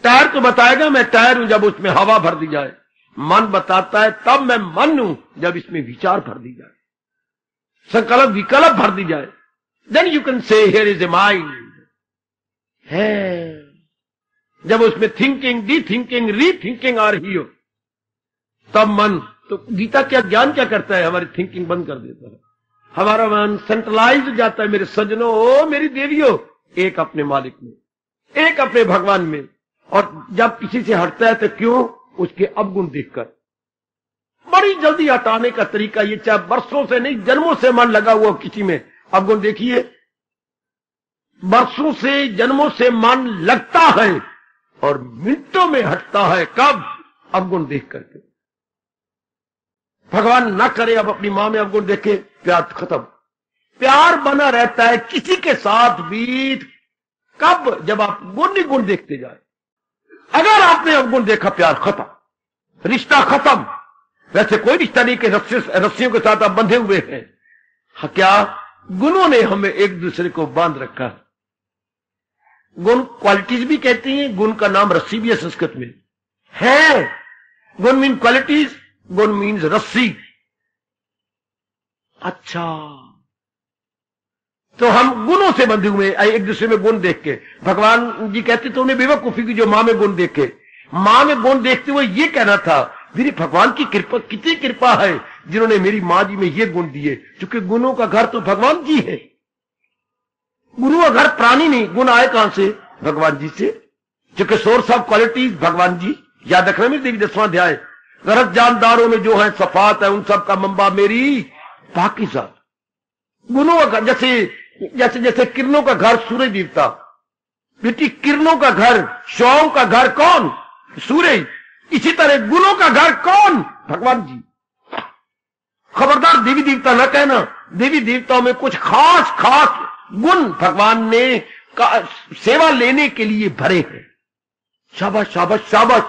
टायर तो बताएगा मैं टायर हूं जब उसमें हवा भर दी जाए। मन बताता है तब मैं मन हूं जब इसमें विचार भर दी जाए, संकल्प विकल्प भर दी जाए। Then you can say here is a mind है। जब उसमें thinking, de thinking, re thinking आ रही हो तब मन। तो गीता क्या ज्ञान क्या करता है? हमारी थिंकिंग बंद कर देता है। हमारा मन सेंट्रलाइज हो जाता है। मेरे सज्जनों, ओ मेरी देवियों, एक अपने मालिक में, एक अपने भगवान में। और जब किसी से हटता है तो क्यों? उसके अवगुण देखकर। बड़ी जल्दी हटाने का तरीका ये, चाहे वर्षों से नहीं जन्मों से मन लगा हुआ किसी में, अवगुण देखिए, वर्षों से जन्मों से मन लगता है और मिनटों में हटता है। कब? अवगुण देख करके। भगवान ना करे अब अपनी मां में अवगुण देखे, प्यार खत्म। प्यार बना रहता है किसी के साथ भी कब? जब आप गुण ही गुण देखते जाए। अगर आपने अवगुण देखा, प्यार खत्म, रिश्ता खत्म। वैसे कोई रिश्ता नहीं कि रस्सियों के साथ आप बंधे हुए हैं। हाँ, क्या गुणों ने हमें एक दूसरे को बांध रखा है। गुण क्वालिटीज भी कहती हैं, गुण का नाम रस्सी भी है संस्कृत में है। गुण मीन क्वालिटीज, गुण मीन्स रस्सी। अच्छा, तो हम गुणों से बंधे हुए एक दूसरे में गुण देख के। भगवान जी कहते तो उन्हें बेवकूफी की जो मां में गुण देखे। मां में गुण देखते हुए ये कहना था, मेरी भगवान की कृपा, कितनी कृपा है जिन्होंने मेरी मां जी में ये गुण दिए। क्योंकि गुणों का घर तो भगवान जी है। गुरु का घर प्राणी नहीं, गुण आए कहां से? भगवान जी से। क्योंकि सोर्स ऑफ क्वालिटीज भगवान जी। याद रखना मेरी देवी 10वां अध्याय। गरज जानदारों में जो है सफात है, उन सब का मंबा मेरी पाकीज़ात। गुणों का घर, जैसे जैसे किरणों का घर सूर्य देवता। बेटी, किरणों का घर, शौओं का घर कौन? सूर्य। इसी तरह गुणों का घर कौन? भगवान जी। खबरदार देवी देवता न कहना। देवी देवताओं में कुछ खास खास गुण भगवान ने सेवा लेने के लिए भरे हैं। शाबाश शाबाश शाबाश।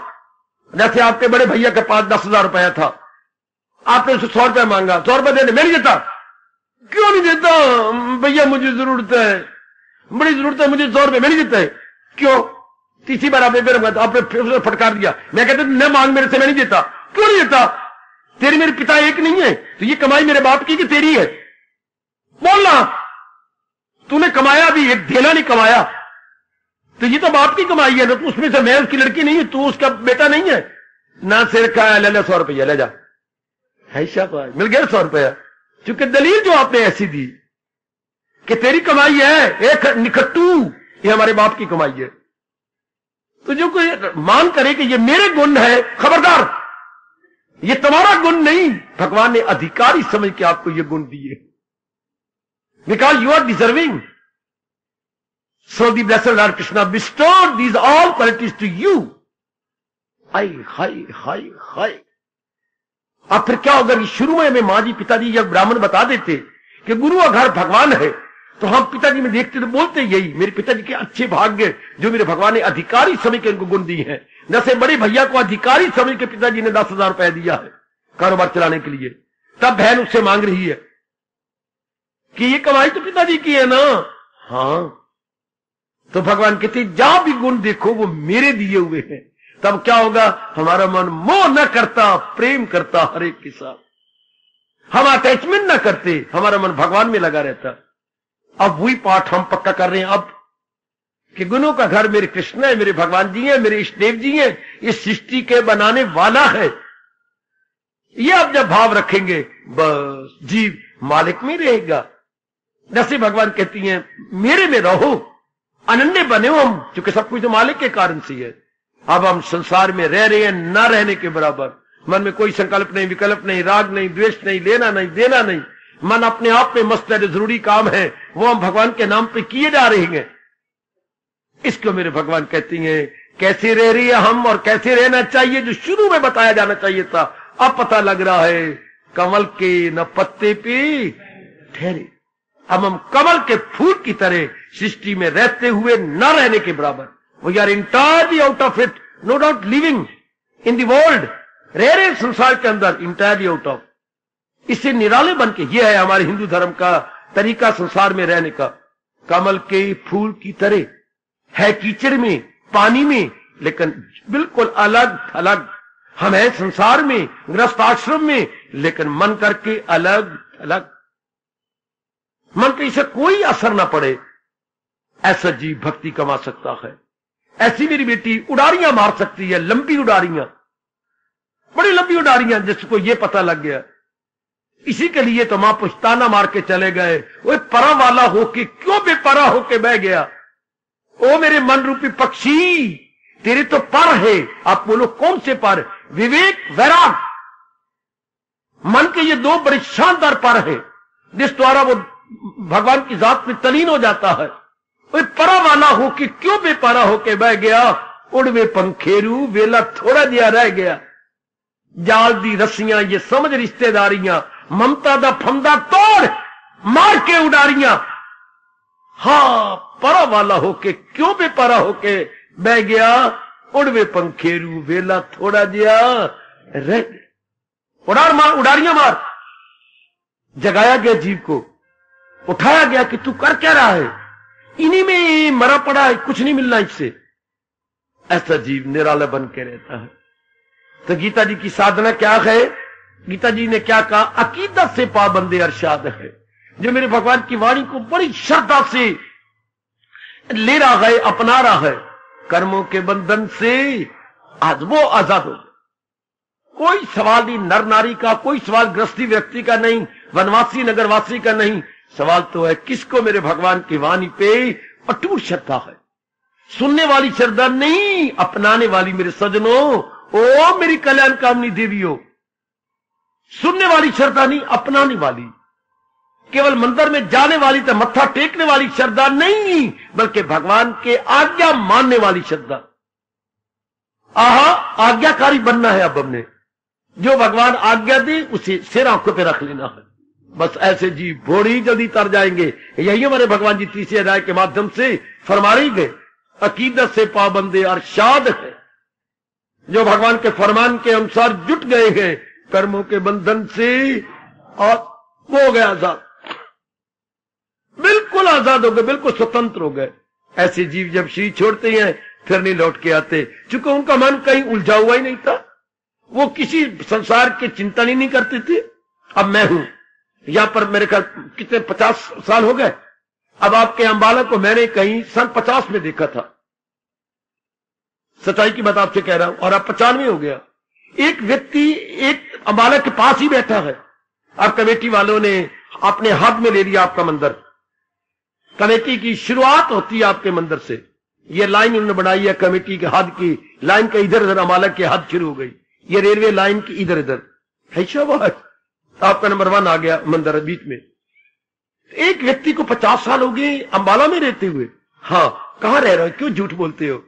जैसे आपके बड़े भैया के पास 10,000 रुपया था, आपने उसे 100 रुपया मांगा, 100 रुपया देने, मैं नहीं देता। क्यों नहीं देता? भैया मुझे जरूरत है, बड़ी जरूरत है मुझे, 100 रुपया मैं नहीं देता है। क्यों? तीसरी बार आपने फिर फटकार दिया। मैं कहता न मांग मेरे से, मैं नहीं देता। क्यों नहीं देता? तेरे मेरे पिता एक नहीं है, तो ये कमाई मेरे बाप की कि तेरी है? बोलना। तूने कमाया भी, एक देना नहीं कमाया, तो ये तो बाप की कमाई है ना। तो उसमें से मैं उसकी लड़की नहीं है, तू उसका बेटा नहीं है ना। सिर खाया, ले 100 रुपया ले जा। ऐसा मिल गया 100 रुपया। क्योंकि दलील जो आपने ऐसी दी कि तेरी कमाई है, एक निकट्टू, ये हमारे बाप की कमाई है। तो जो कोई मान करे कि ये मेरे गुण है, खबरदार, ये तुम्हारा गुण नहीं। भगवान ने अधिकारी समझ के आपको ये गुण दिए, because you are deserving. So the blessed Lord Krishna bestowed these all qualities to you. हाय। अब फिर क्या होगा? शुरू में हमें मां जी पिताजी या ब्राह्मण बता देते कि गुरु का घर भगवान है, तो हम पिताजी में देखते तो बोलते यही, मेरे पिताजी के अच्छे भाग्य जो मेरे भगवान ने अधिकारी समझ के इनको गुण दिए हैं। जैसे बड़े भैया को अधिकारी समझ के पिताजी ने 10,000 रुपया दिया है कारोबार चलाने के लिए। तब बहन उससे मांग रही है कि ये कमाई तो पिताजी की है ना। हाँ, तो भगवान कहते जहां भी गुण देखो वो मेरे दिए हुए हैं। तब क्या होगा? हमारा मन मोह न करता, प्रेम करता हर एक के साथ। हम अटैचमेंट न करते, हमारा मन भगवान में लगा रहता। अब वही पाठ हम पक्का कर रहे हैं अब कि गुणों का घर मेरे कृष्ण है, मेरे भगवान जी हैं, मेरे इष्ट देव जी हैं, इस सृष्टि के बनाने वाला है। ये आप जब भाव रखेंगे, बस जीव मालिक में रहेगा। जैसे भगवान कहती हैं मेरे में रहो, अनन्य बने हो हम, क्योंकि सब कुछ तो मालिक के कारण से है। अब हम संसार में रह रहे हैं न रहने के बराबर। मन में कोई संकल्प नहीं, विकल्प नहीं, राग नहीं, द्वेष नहीं, लेना नहीं, देना नहीं। मन अपने आप में मस्त है, जो जरूरी काम है वो हम भगवान के नाम पे किए जा रहे हैं। इसको मेरे भगवान कहती हैं कैसे रह रही है हम और कैसे रहना चाहिए, जो शुरू में बताया जाना चाहिए था। अब पता लग रहा है कमल के न पत्ते पे ठहरे। अब हम कमल के फूल की तरह सृष्टि में रहते हुए न रहने के बराबर। We are entirely out of it, no doubt living in the world, रह रहे संसार के अंदर इंटायरली आउट ऑफ। इससे निराले बन के, यह है हमारे हिंदू धर्म का तरीका संसार में रहने का। कमल के फूल की तरह है, कीचड़ में, पानी में, लेकिन बिल्कुल अलग थलग। हम हैं संसार में, गृहस्थ आश्रम में, लेकिन मन करके अलग अलग। मन के इसे कोई असर ना पड़े, ऐसा जीव भक्ति कमा सकता है। ऐसी मेरी बेटी उड़ारियां मार सकती है, लंबी उड़ारियां, बड़ी लंबी उड़ारियां, जिसको ये पता लग गया इसी के लिए तो मां पुश्ताना मार के चले गए। वो परा वाला होके क्यों बेपरा होके बह गया? ओ मेरे मन रूपी पक्षी, तेरे तो पर है। आप बोलो कौन से पर? विवेक, वैराग, मन के ये दो बड़े शानदार पर है जिस द्वारा वो भगवान की जात में तलीन हो जाता है। वो परा वाला होके क्यों बेपरा होके बह गया? उड़वे पंखेरू, वेला थोड़ा दिया रह गया। जाल दी रस्सियां ये समझ रिश्तेदारियां, ममता दा फंदा तोड़ मार के उडारियां। हां, परा वाला होके क्यों बेपरा होके बह गया? उड़वे पंखेरू, वेला थोड़ा दिया रह गया। उड़ार मार, उडारियां मार। जगाया गया जीव को, उठाया गया कि तू कर क्या रहा है? इन्हीं में मरा पड़ा है, कुछ नहीं मिलना इससे। ऐसा जीव निराला बन के रहता है। तो गीता जी की साधना क्या है? गीता जी ने क्या कहा? अकीदत से पाबंदे अरशाद है। जो मेरे भगवान की वाणी को बड़ी श्रद्धा से ले रहा है, अपना रहा है, कर्मों के बंधन से आज वो आजाद हो। कोई सवाल नहीं नर नारी का, कोई सवाल गृहस्थी व्यक्ति का नहीं, वनवासी नगरवासी का नहीं। सवाल तो है किसको मेरे भगवान की वाणी पे अटूट श्रद्धा है। सुनने वाली श्रद्धा नहीं, अपनाने वाली मेरे सजनों, ओ मेरी कल्याण कामनी देवियों। सुनने वाली श्रद्धा नहीं, अपनाने वाली। केवल मंदिर में जाने वाली तो मत्था टेकने वाली श्रद्धा नहीं, बल्कि भगवान के आज्ञा मानने वाली श्रद्धा। आहा, आज्ञाकारी बनना है। अब हमने जो भगवान आज्ञा दे उसे सिर आंखों पे रख लेना है। बस ऐसे जीव बड़ी जल्दी तर जाएंगे। यही हमारे भगवान जी तीसरे अध्याय के माध्यम से फरमा ही गए। अकीदत से पाबंदे अरशाद है। जो भगवान के फरमान के अनुसार जुट गए हैं कर्मों के बंधन से, और वो हो गए आजाद, बिल्कुल आजाद हो गए, बिल्कुल स्वतंत्र हो गए। ऐसे जीव जब शरीर छोड़ते हैं फिर नहीं लौट के आते, क्योंकि उनका मन कहीं उलझा हुआ ही नहीं था। वो किसी संसार के चिंतन ही नहीं करते थे। अब मैं हूं यहां पर, मेरे ख्याल कितने 50 साल हो गए। अब आपके अंबाला को मैंने कहीं सन 50 में देखा था, सच्चाई की बात आपसे कह रहा हूं, और अब 95 हो गया। एक व्यक्ति एक अंबाला के पास ही बैठा है। अब कमेटी वालों ने अपने हाथ में ले लिया आपका मंदिर। कमेटी की शुरुआत होती है आपके मंदिर से। ये लाइन उन्होंने बनाई है कमेटी के हद की, लाइन के इधर उधर अंबाला की हद शुरू हो गई। ये रेलवे लाइन की इधर इधर है। शाबाश, आपका नंबर 1 आ गया मंदिर बीच में। एक व्यक्ति को 50 साल हो गए अंबाला में रहते हुए। हाँ, कहां रह रहे हो? क्यों झूठ बोलते हो?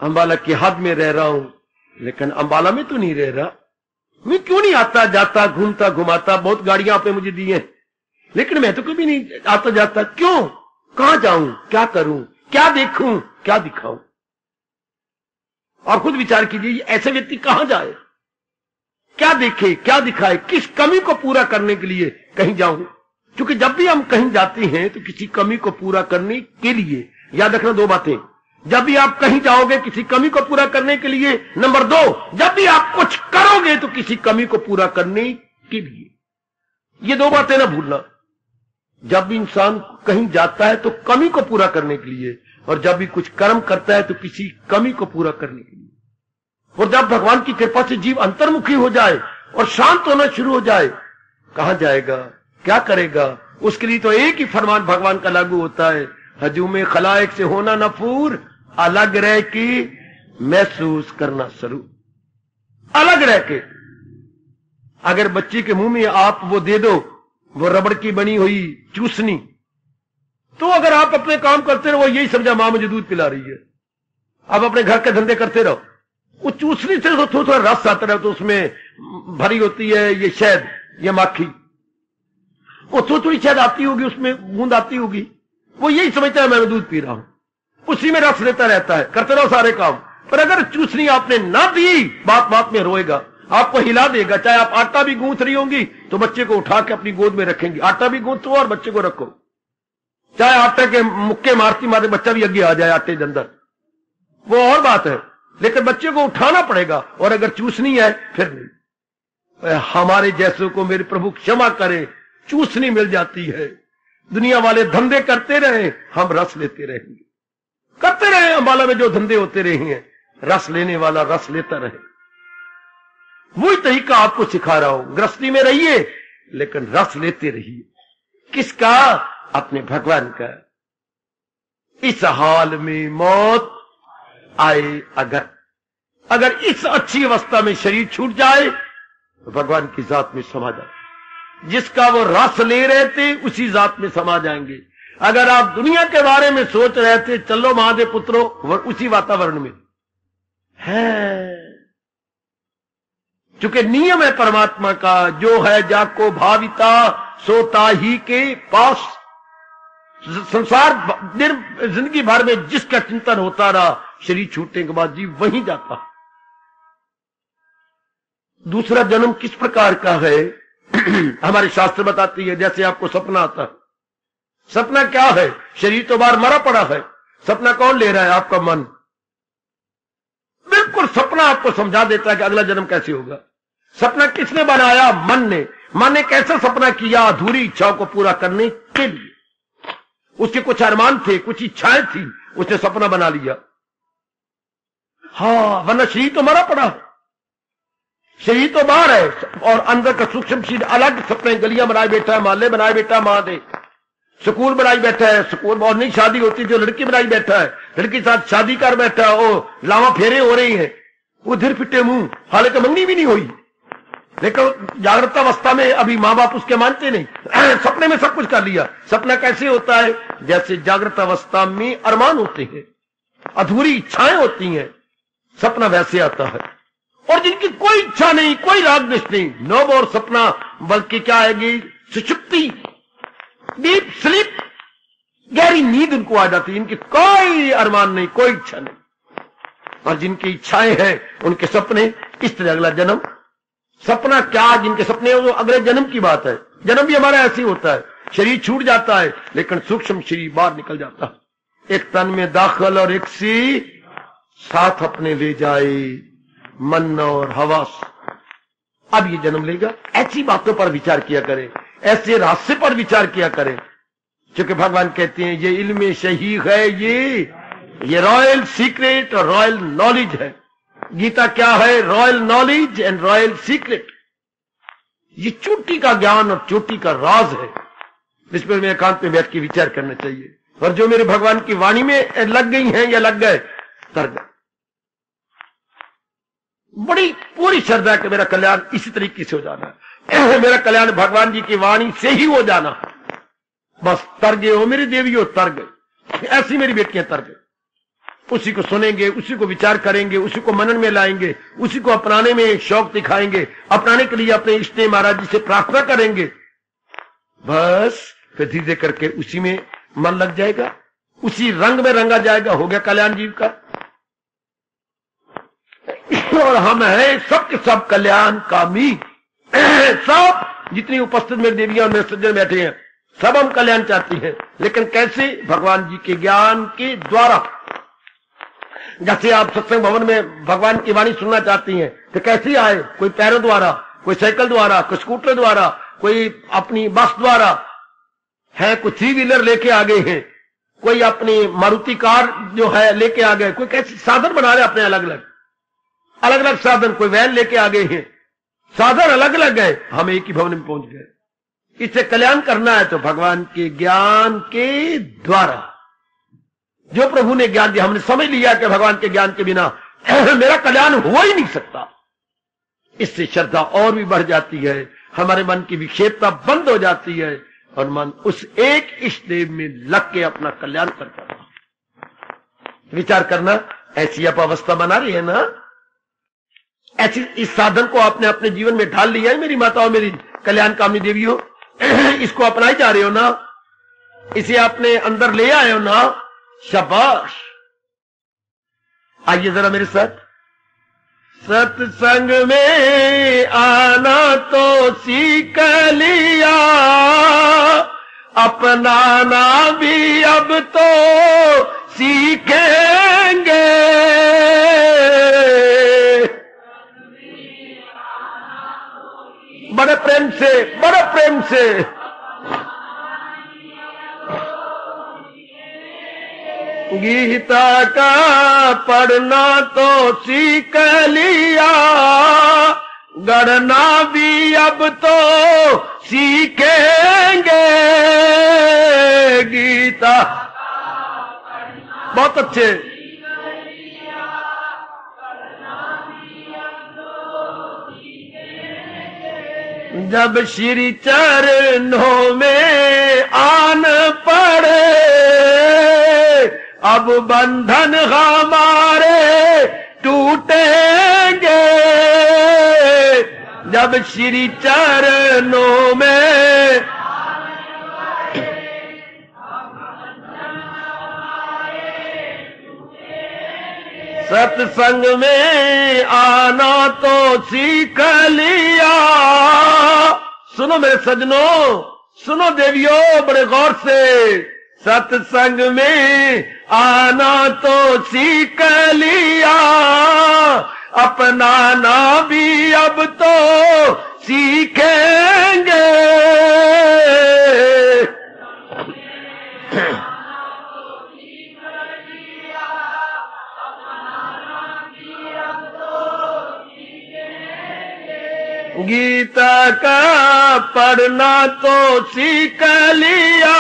अंबाला की हद में रह रहा हूं, लेकिन अंबाला में तो नहीं रह रहा। मैं क्यों नहीं आता जाता, घूमता घुमाता? बहुत गाड़ियां आपने मुझे दी हैं, लेकिन मैं तो कभी नहीं आता जाता। क्यों? कहां जाऊं? क्या करूं? क्या देखूं? क्या दिखाऊं? और खुद विचार कीजिए, ऐसे व्यक्ति कहां जाए? क्या देखे, क्या दिखाए? किस कमी को पूरा करने के लिए कहीं जाऊं? क्योंकि जब भी हम कहीं जाते हैं तो किसी कमी को पूरा करने के लिए, याद रखना 2 बातें। जब भी आप कहीं जाओगे किसी कमी को पूरा करने के लिए। नंबर 2, जब भी आप कुछ करोगे तो किसी कमी को पूरा करने के लिए। ये 2 बातें ना भूलना। जब भी इंसान कहीं जाता है तो कमी को पूरा करने के लिए, और जब भी कुछ कर्म करता है तो किसी कमी को पूरा करने के लिए। और जब भगवान की कृपा से जीव अंतर्मुखी हो जाए और शांत होना शुरू हो जाए, कहां जाएगा, क्या करेगा? उसके लिए तो एक ही फरमान भगवान का लागू होता है, हजूम खलाइक से होना नफूर, अलग रह के महसूस करना शुरू। अलग रह के। अगर बच्चे के मुंह में आप वो दे दो, वो रबड़ की बनी हुई चूसनी, तो अगर आप अपने काम करते रहो, यही समझा मां मुझे दूध पिला रही है। आप अपने घर के धंधे करते रहो, वो चूसनी से तो थोड़ा थोड़ा रस आता रहे, तो उसमें भरी होती है ये शहद, ये माखी, वो थोड़ी थोड़ी शहद आती होगी, उसमें बूंद आती होगी, वो यही समझता है मैं दूध पी रहा हूं, उसी में रस लेता रहता है, करते रहो सारे काम। पर अगर चूसनी आपने ना दी, बात बात में रोएगा, आपको हिला देगा। चाहे आप आटा भी गूंथ रही होंगी तो बच्चे को उठा के अपनी गोद में रखेंगी, आटा भी गूंथो और बच्चे को रखो। चाहे आटे के मुक्के मारती मारते बच्चा भी आगे आ जाए आटे के अंदर, वो और बात है, लेकिन बच्चे को उठाना पड़ेगा। और अगर चूसनी है फिर नहीं। हमारे जैसों को मेरे प्रभु क्षमा करे, चूसनी मिल जाती है। दुनिया वाले धंधे करते रहे, हम रस लेते रहेंगे। करते रहे, अंबाला में जो धंधे होते रहे हैं, रस लेने वाला रस लेता रहे। वही तरीका आपको सिखा रहा हूं। गृहस्थी में रहिए लेकिन रस लेते रहिए। किसका? अपने भगवान का। इस हाल में मौत आए अगर इस अच्छी अवस्था में शरीर छूट जाए तो भगवान की जात में समा जाए। जिसका वो रस ले रहे थे उसी जात में समा जाएंगे। अगर आप दुनिया के बारे में सोच रहे थे, चलो महादेव पुत्रो, वो उसी वातावरण में है। चूंकि नियम है परमात्मा का, जो है जाको भाविता सोता ही के पास। संसार जिंदगी भर में जिसका चिंतन होता रहा, शरीर छूटने के बाद जीव वहीं जाता। दूसरा जन्म किस प्रकार का है? हमारे शास्त्र बताती है। जैसे आपको सपना आता है। सपना क्या है? शरीर तो बाहर मरा पड़ा है, सपना कौन ले रहा है? आपका मन। बिल्कुल सपना आपको समझा देता है कि अगला जन्म कैसे होगा। सपना किसने बनाया? मन ने। मन ने कैसा सपना किया? अधूरी इच्छाओं को पूरा करने के लिए। उसके कुछ अरमान थे, कुछ इच्छाएं थी, उसने सपना बना लिया। हाँ, वरना शरीर तो मरा पड़ा है, शरीर तो बाहर है और अंदर का सूक्ष्म शरीर अलग। सपने गलियां बनाए बैठा है, मोहल्ले बनाए बैठा, मां दे स्कूल बनाई बैठा है, स्कूल और नहीं शादी होती जो लड़की बनाई बैठा है, लड़की के साथ शादी कर बैठा है, वो लावा फेरे हो रही है, वो धीर फिटे मुंह, हालांकि मंगनी भी नहीं हुई, लेकिन जागृत अवस्था में अभी मां बाप उसके मानते नहीं। सपने में सब कुछ कर लिया। सपना कैसे होता है? जैसे जागृत अवस्था में अरमान होते हैं, अधूरी इच्छाएं होती हैं, सपना वैसे आता है। और जिनकी कोई इच्छा नहीं, कोई राग द्वेष नहीं, नो मोर सपना, बल्कि क्या आएगी? सुषुप्ति, डीप स्लीप, गहरी नींद उनको आ जाती है। इनकी कोई अरमान नहीं, कोई इच्छा नहीं। और जिनकी इच्छाएं हैं उनके सपने इस तरह अगला जन्म। सपना क्या? जिनके सपने वो अगले जन्म की बात है। जन्म भी हमारा ऐसे ही होता है, शरीर छूट जाता है लेकिन सूक्ष्म शरीर बाहर निकल जाता है। एक तन में दाखिल और एक सी साथ अपने ले जाए, मन और हवास। अब ये जन्म लेगा। ऐसी बातों पर विचार किया करें, ऐसे रहस्य पर विचार किया करें। क्योंकि भगवान कहते हैं ये इल्म सही है, ये रॉयल सीक्रेट और रॉयल नॉलेज है। गीता क्या है? Royal knowledge and royal secret. ये चोटी का ज्ञान और चोटी का राज है, जिस पर मैं एकांत में बैठ के विचार करना चाहिए। और जो मेरे भगवान की वाणी में लग गई हैं या लग गए, तर गए। बड़ी पूरी श्रद्धा कि मेरा कल्याण इसी तरीके से हो जाना है। मेरा कल्याण भगवान जी की वाणी से ही हो जाना। बस तर गए हो मेरी देवियों, तर गए। ऐसी मेरी बेटियां तर गई। उसी को सुनेंगे, उसी को विचार करेंगे, उसी को मनन में लाएंगे, उसी को अपनाने में शौक दिखाएंगे, अपनाने के लिए अपने इष्ट महाराज जी से प्रार्थना करेंगे। बस फिर धीरे करके उसी में मन लग जाएगा, उसी रंग में रंगा जाएगा। हो गया कल्याण जीव का। और हम हैं सबके सब कल्याण कामी। सब जितनी उपस्थित मेरी देवियां और मेरे सज्जन बैठे हैं, सब हम कल्याण चाहती हैं। लेकिन कैसे? भगवान जी के ज्ञान के द्वारा। जैसे आप सत्संग भवन में भगवान की वाणी सुनना चाहती हैं तो कैसे आए? कोई पैरों द्वारा, कोई साइकिल द्वारा, कोई स्कूटर द्वारा, कोई अपनी बस द्वारा है, कोई थ्री व्हीलर लेके आ गए हैं, कोई अपनी मारुति कार जो है लेके आ गए। कोई कैसे साधन बना रहे अपने अलग अलग साधन। कोई वैन लेके आ गए हैं, साधन अलग अलग है, हम एक ही भवन में पहुंच गए। इससे कल्याण करना है तो भगवान के ज्ञान के द्वारा। जो प्रभु ने ज्ञान दिया, हमने समझ लिया कि भगवान के ज्ञान के बिना मेरा कल्याण हो ही नहीं सकता। इससे श्रद्धा और भी बढ़ जाती है, हमारे मन की विक्षेपता बंद हो जाती है और मन उस एक इष्ट देव में लग के अपना कल्याण करता है। विचार करना, ऐसी आप अवस्था बना रही है ना, ऐसी इस साधन को आपने अपने जीवन में ढाल लिया है मेरी माताओं, मेरी कल्याण कामनी देवियों। इसको अपनाई जा रहे हो ना, इसे आपने अंदर ले आए हो ना, शाबाश। आइए जरा मेरे साथ। सत्संग में आना तो सीख लिया, अपनाना भी अब तो सीखेंगे। बड़े प्रेम से, बड़े प्रेम से। गीता का पढ़ना तो सीख लिया, पढ़ना भी अब तो सीखेंगे गीता। बहुत अच्छे। जब श्री चरणों में आन पड़े अब बंधन हमारे टूटेंगे। जब श्री चरणों में सत्संग में आना तो सीख लिया। सुनो मेरे सजनों, सुनो देवियों बड़े गौर से। सत्संग में आना तो सीख लिया, अपनाना भी अब तो सीखेंगे। गीता का पढ़ना तो सीख लिया,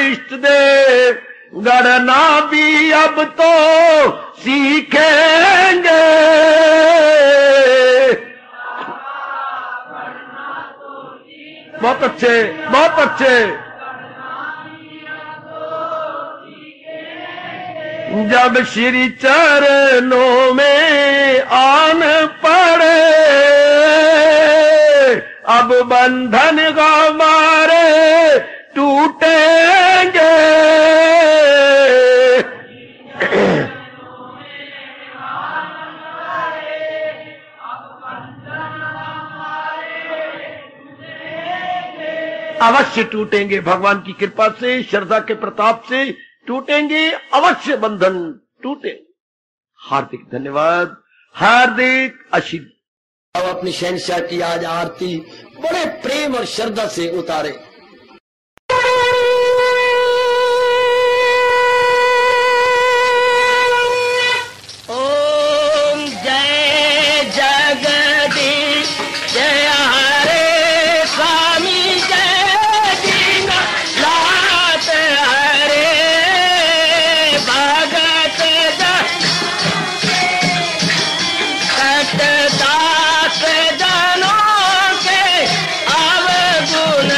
इष्ट देव गढ़ना भी अब तो सीखेंगे। बहुत अच्छे, बहुत अच्छे। जब श्री चरणों में आन पड़े अब बंधन हमारे टूटेंगे। अवश्य टूटेंगे, भगवान की कृपा से, श्रद्धा के प्रताप से टूटेंगे, अवश्य बंधन टूटे। हार्दिक धन्यवाद, हार्दिक आशीर्वाद। अब अपनी शहंशाह की आज आरती बड़े प्रेम और श्रद्धा से उतारे। ओम जय जगदीश जय हरे स्वामी जय दीना लात हरे भगत दास जनों के अवगुण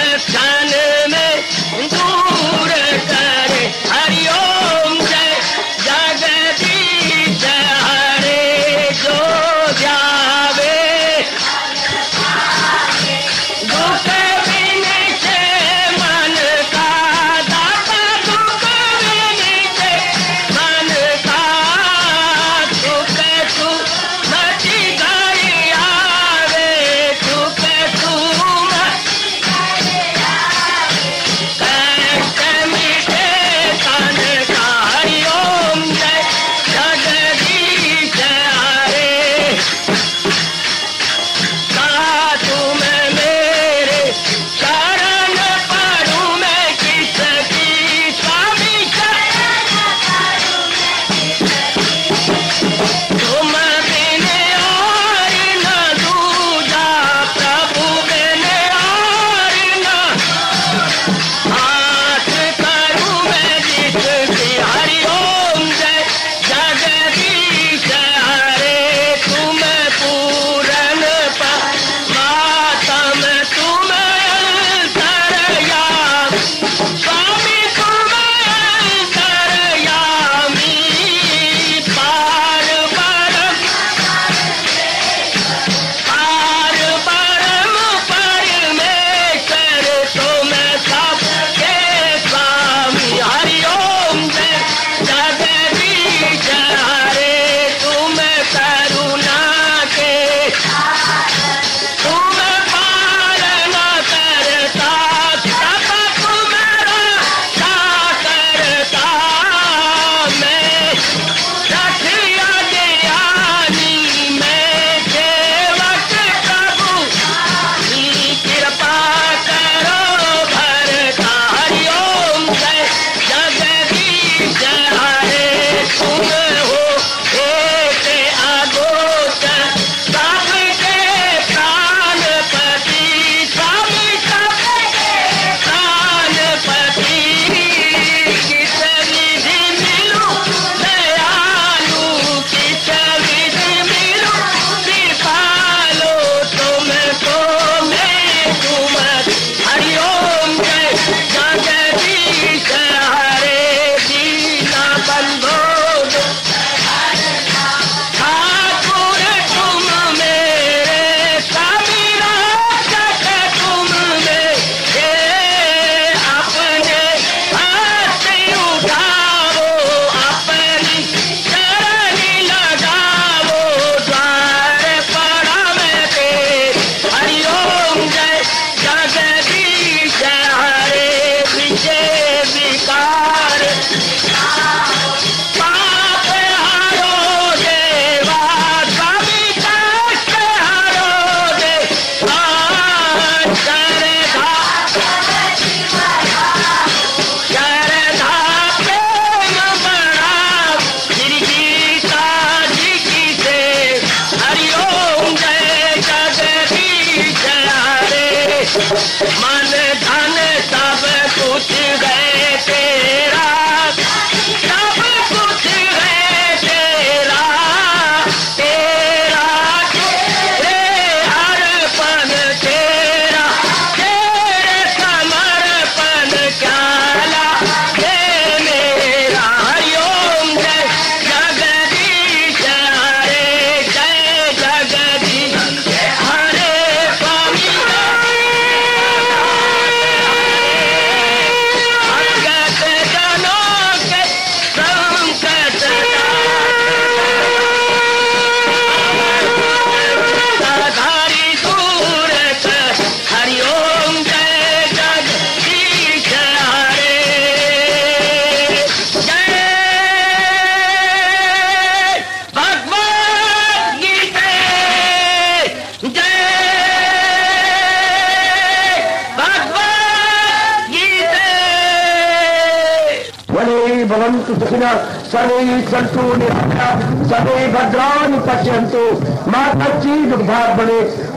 भवन्तु सुखिनः सर्वे सन्तु निरामयाः सर्वे भद्राणि पश्यन्तु मा कश्चित् दुर्भाग्यं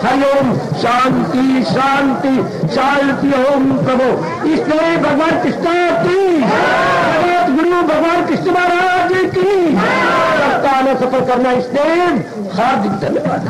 हरि ओम शांति शांति शांति ओम प्रभु। इसलिए भगवान कृष्ण की जगत गुरु भगवान कृष्ण महाराज की सफल करना इसलिए हार्दिक धन्यवाद।